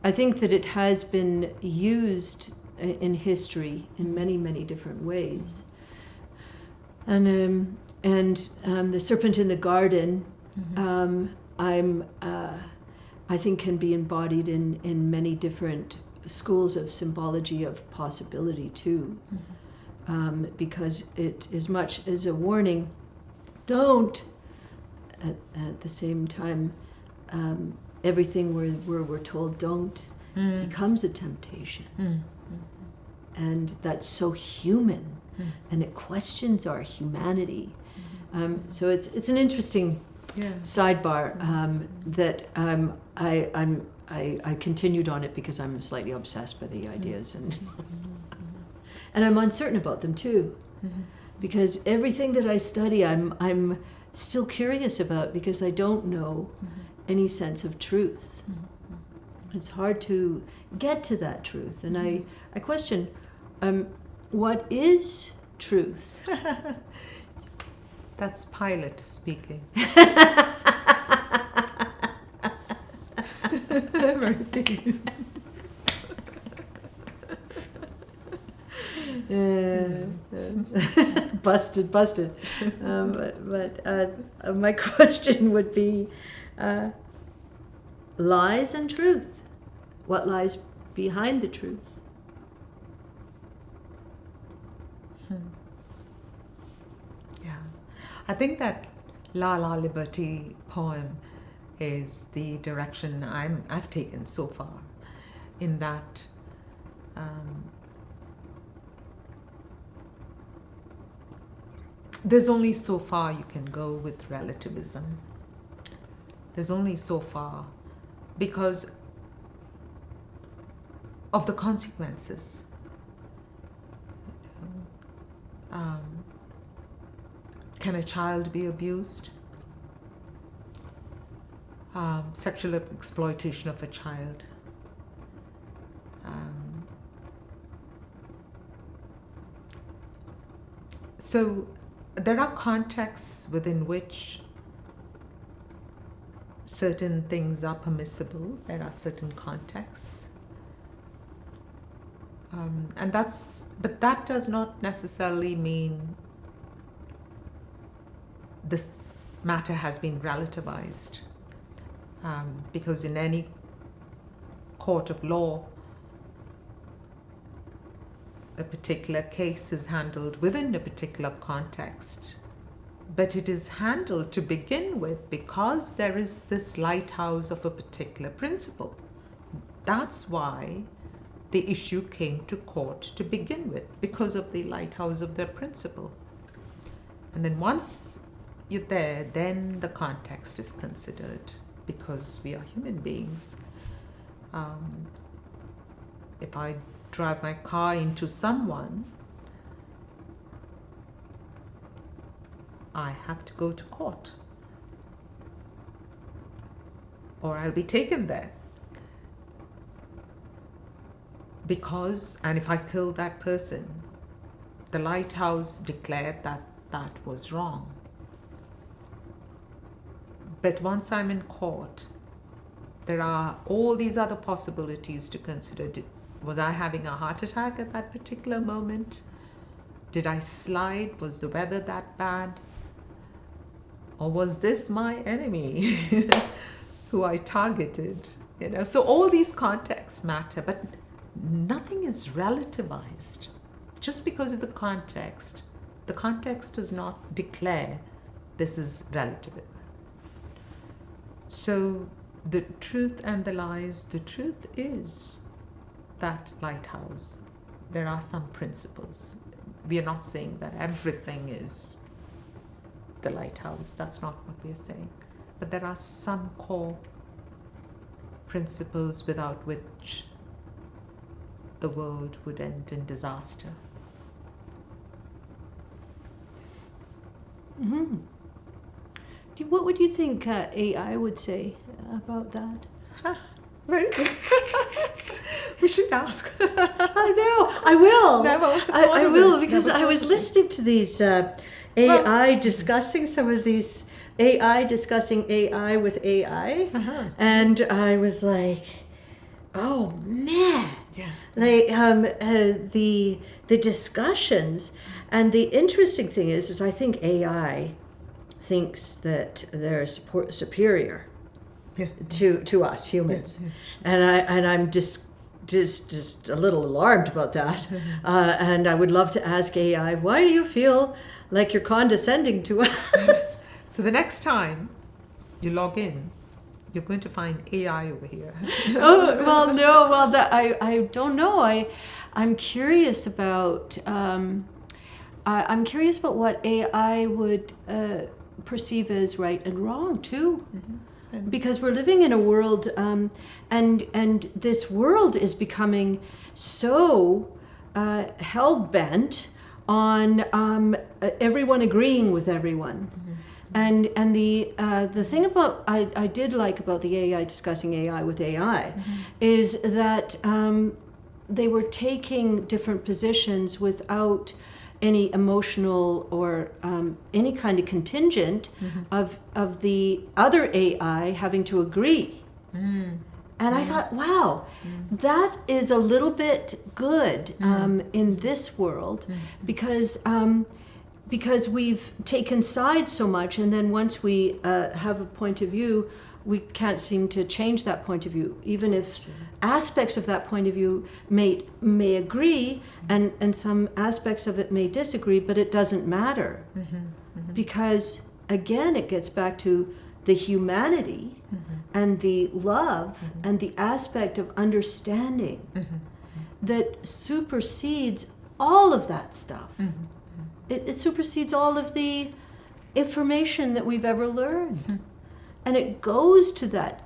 I think that it has been used in history in many, many different ways. And the serpent in the garden, I think can be embodied in many different schools of symbology of possibility too. Because it, as much as a warning, don't, at the same time, everything where we're told don't becomes a temptation. And that's so human, and it questions our humanity. So it's an interesting sidebar that I continued on it because I'm slightly obsessed by the ideas, and I'm uncertain about them too, because everything that I study, I'm still curious about, because I don't know any sense of truth. It's hard to get to that truth, and I question, what is truth? That's Pilate speaking. Very big. Busted. But my question would be, lies and truth. What lies behind the truth? Yeah, I think that La La Liberty poem is the direction I've taken so far, in that There's only so far you can go with relativism. There's only so far, because of the consequences. Can a child be abused? Sexual exploitation of a child. So there are contexts within which certain things are permissible. There are certain contexts. But that does not necessarily mean this matter has been relativized. Because in any court of law, a particular case is handled within a particular context. But it is handled to begin with because there is this lighthouse of a particular principle. That's why the issue came to court to begin with, because of the lighthouse of their principle. And then once you're there, then the context is considered, because we are human beings. If I drive my car into someone, I have to go to court, or I'll be taken there. And if I kill that person, the lighthouse declared that that was wrong. But once I'm in court, there are all these other possibilities to consider. Was I having a heart attack at that particular moment? Did I slide? Was the weather that bad? Or was this my enemy who I targeted? So all these contexts matter, but nothing is relativized. Just because of the context does not declare this is relative. So the truth and the lies, the truth is that lighthouse. There are some principles. We are not saying that everything is the lighthouse. That's not what we are saying. But there are some core principles without which the world would end in disaster. Mm-hmm. What would you think AI would say about that? Very good. We should ask. I know. I will. Never. I will, because I was listening to these AI discussing some of these AI discussing AI with AI, and I was like, oh man. Yeah. Like the discussions, and the interesting thing is I think AI thinks that they're superior to us humans, and I'm just a little alarmed about that, and I would love to ask AI, why do you feel like you're condescending to us? So the next time you log in, you're going to find AI over here. I don't know. I'm curious about I'm curious about what AI would perceive as right and wrong too, because we're living in a world, and this world is becoming so hell bent on everyone agreeing with everyone. And the thing about I did like about the AI discussing AI with AI is that they were taking different positions without any emotional or any kind of contingent of the other AI having to agree. And I thought, wow, that is a little bit good in this world, because we've taken sides so much, and then once we have a point of view, we can't seem to change that point of view, even if aspects of that point of view may agree, and some aspects of it may disagree, but it doesn't matter. Because, again, it gets back to the humanity and the love and the aspect of understanding that supersedes all of that stuff. Mm-hmm. It supersedes all of the information that we've ever learned. Mm-hmm. And it goes to that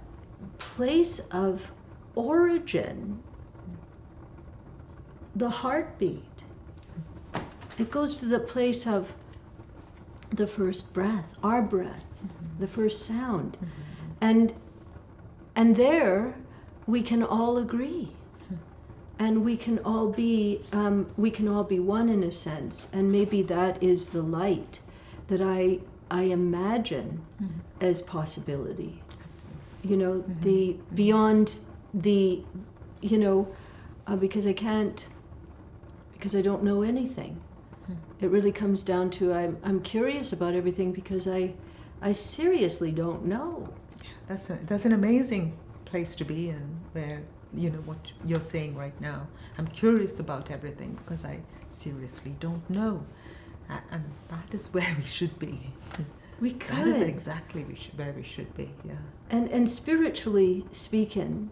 place of origin, the heartbeat. It goes to the place of the first breath, our breath, Mm-hmm. the first sound. Mm-hmm. And there we can all agree. And we can all be one in a sense, and maybe that is the light that I imagine Mm-hmm. as possibility. Absolutely. You know, Mm-hmm. the beyond the, you know, because I don't know anything. Mm-hmm. It really comes down to I'm curious about everything because I seriously don't know. That's an amazing place to be in, where, you know, what you're saying right now. I'm curious about everything because I seriously don't know. And that is where we should be. We could. That is exactly where we should be, yeah. And spiritually speaking,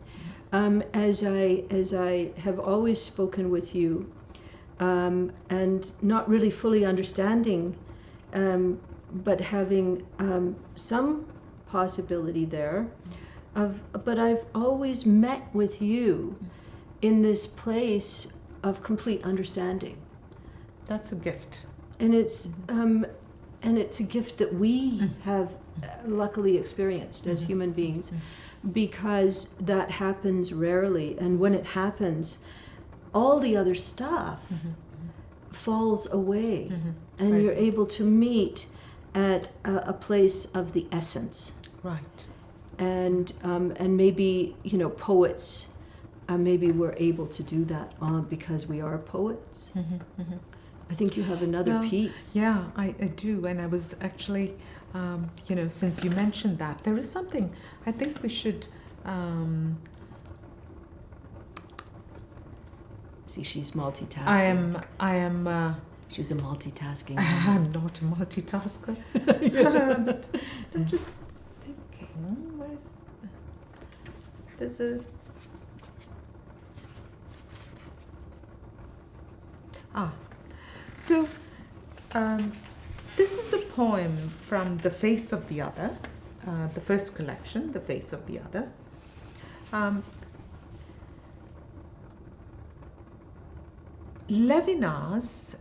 as I have always spoken with you, and not really fully understanding, but having some possibility there, but I've always met with you in this place of complete understanding. That's a gift. And it's a gift that we have luckily experienced as human beings, because that happens rarely. And when it happens, all the other stuff falls away, and Right. you're able to meet at a place of the essence. Right. And maybe, you know, poets, maybe we're able to do that because we are poets. I think you have another Well, piece. Yeah, I do. And I was actually, you know, since you mentioned that, there is something I think we should. See, she's multitasking. I am. She's a multitasking. I'm not a multitasker. But I'm just thinking, there's a. So, this is a poem from The Face of the Other, the first collection, The Face of the Other. Levinas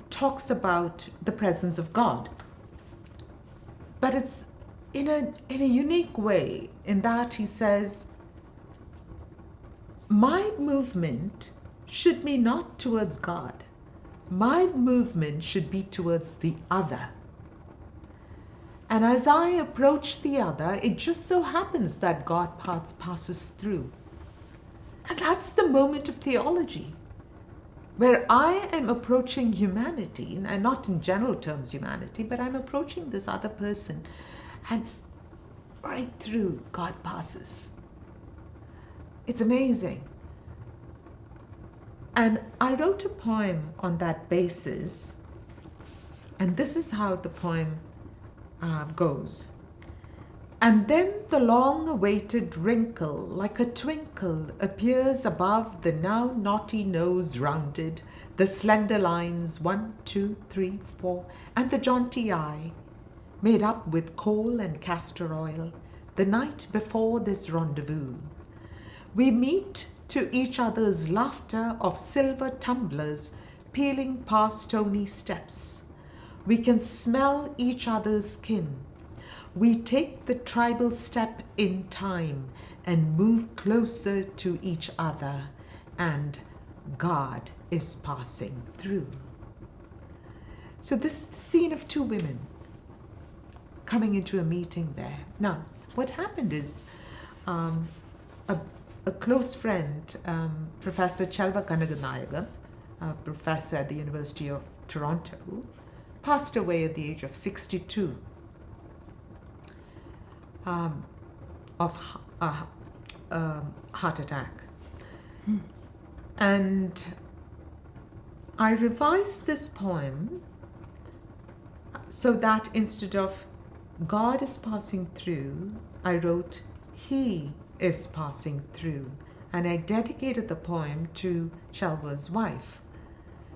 talks about the presence of God, but it's in a unique way, in that he says, my movement should be not towards God. My movement should be towards the other. And as I approach the other, it just so happens that God passes through. And that's the moment of theology, where I am approaching humanity, and not in general terms humanity, but I'm approaching this other person, and right through God passes. It's amazing. And I wrote a poem on that basis, and this is how the poem goes. And then the long-awaited wrinkle, like a twinkle, appears above the now knotty nose rounded, the slender lines 1, 2, 3, 4, and the jaunty eye, made up with coal and castor oil, the night before this rendezvous. We meet to each other's laughter of silver tumblers peeling past stony steps. We can smell each other's skin. We take the tribal step in time and move closer to each other, and God is passing through. So this is the scene of two women coming into a meeting there. Now, what happened is a close friend, Professor Chelva Kanaganayagam, a professor at the University of Toronto, passed away at the age of 62 of heart attack. And I revised this poem so that instead of God is passing through, I wrote He is passing through, and I dedicated the poem to Chelver's wife,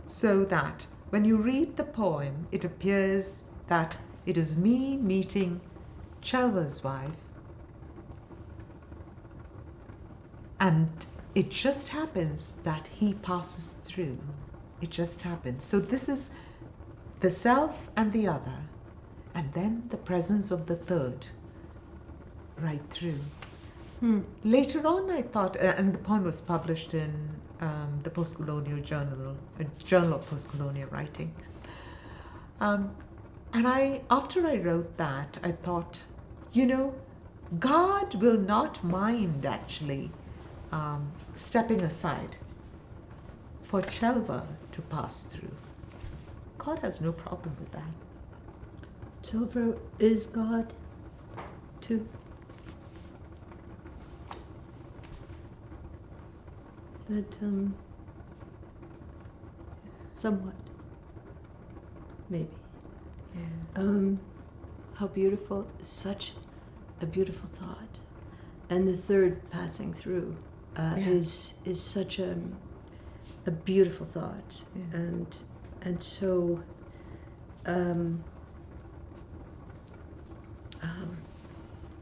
so that when you read the poem, it appears that it is me meeting Chelver's wife, and it just happens that he passes through. It just happens. So this is the self and the other, and then the presence of the third right through. Later on, I thought, and the poem was published in the Postcolonial Journal, a journal of postcolonial writing. And after I wrote that, I thought, God will not mind actually stepping aside for Chelver to pass through. God has no problem with that. Chelver is God too. That somewhat, maybe. Yeah. How beautiful! Such a beautiful thought, and the third passing through is such a beautiful thought, Yeah. and so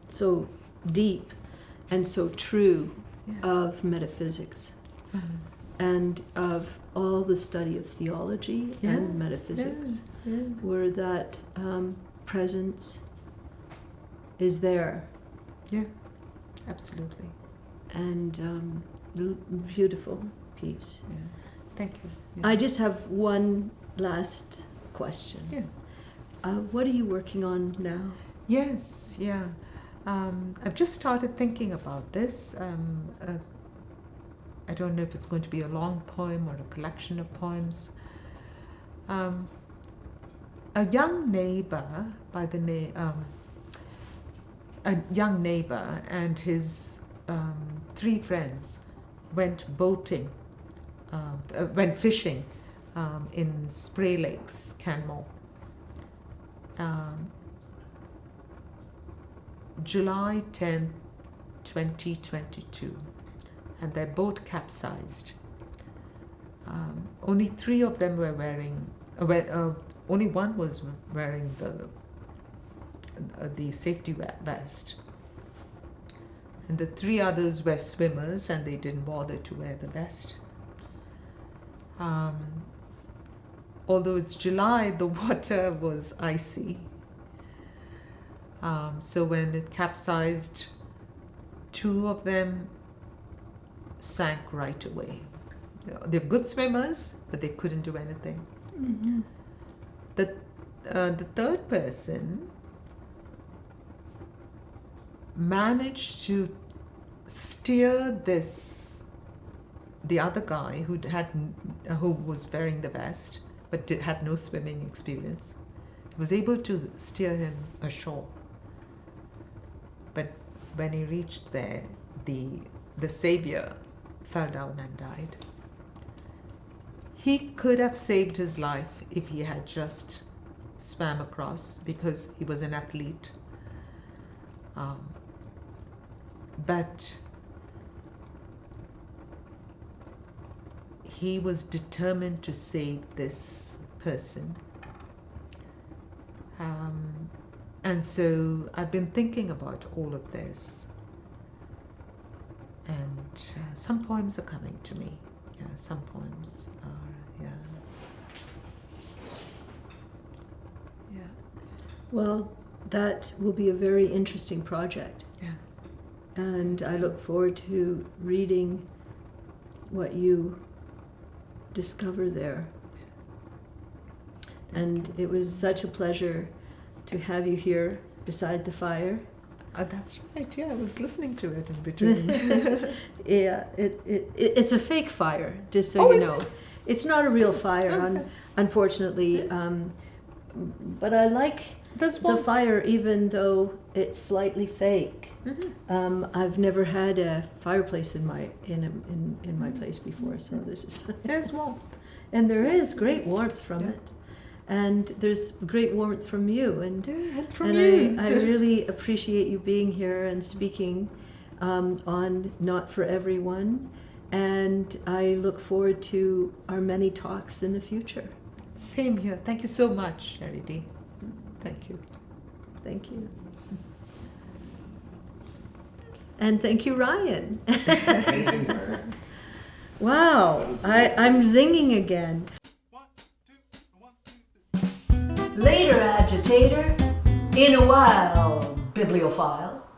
so deep and so true of metaphysics. And of all the study of theology and metaphysics, where that presence is there. Yeah, absolutely. And beautiful piece. Yeah. Thank you. Yeah. I just have one last question. Yeah. What are you working on now? Yes, yeah. I've just started thinking about this. I don't know if it's going to be a long poem or a collection of poems. A young neighbor by the name, a young neighbor and his 3 friends went boating, went fishing in Spray Lakes, Canmore. July 10th, 2022. And their boat capsized. Only 3 of them were wearing, only one was wearing the safety vest. And the 3 others were swimmers, and they didn't bother to wear the vest. Although it's July, the water was icy. So when it capsized, 2 of them sank right away. They're good swimmers, but they couldn't do anything. Mm-hmm. The third person managed to steer the other guy who was wearing the vest but had no swimming experience. He was able to steer him ashore. But when he reached there, the savior fell down and died. He could have saved his life if he had just swam across, because he was an athlete. But he was determined to save this person. And so I've been thinking about all of this. And some poems are coming to me. Yeah, some poems are, yeah. Well, that will be a very interesting project. Yeah. And I look forward to reading what you discover there. And it was such a pleasure to have you here beside the fire. That's right, yeah, I was listening to it in between. Yeah, it's a fake fire, just so you know. It? It's not a real fire, unfortunately. But I like the fire, even though it's slightly fake. Mm-hmm. I've never had a fireplace in my place before, so this is. There's warmth. And there is great warmth from it. And there's great warmth from you, and you. I really appreciate you being here and speaking on Not For Everyone. And I look forward to our many talks in the future. Same here. Thank you so much, Sheri-D. Thank you. Thank you. And thank you, Ryan. Amazing work. Wow, I'm zinging again. Later, agitator. In a while, bibliophile.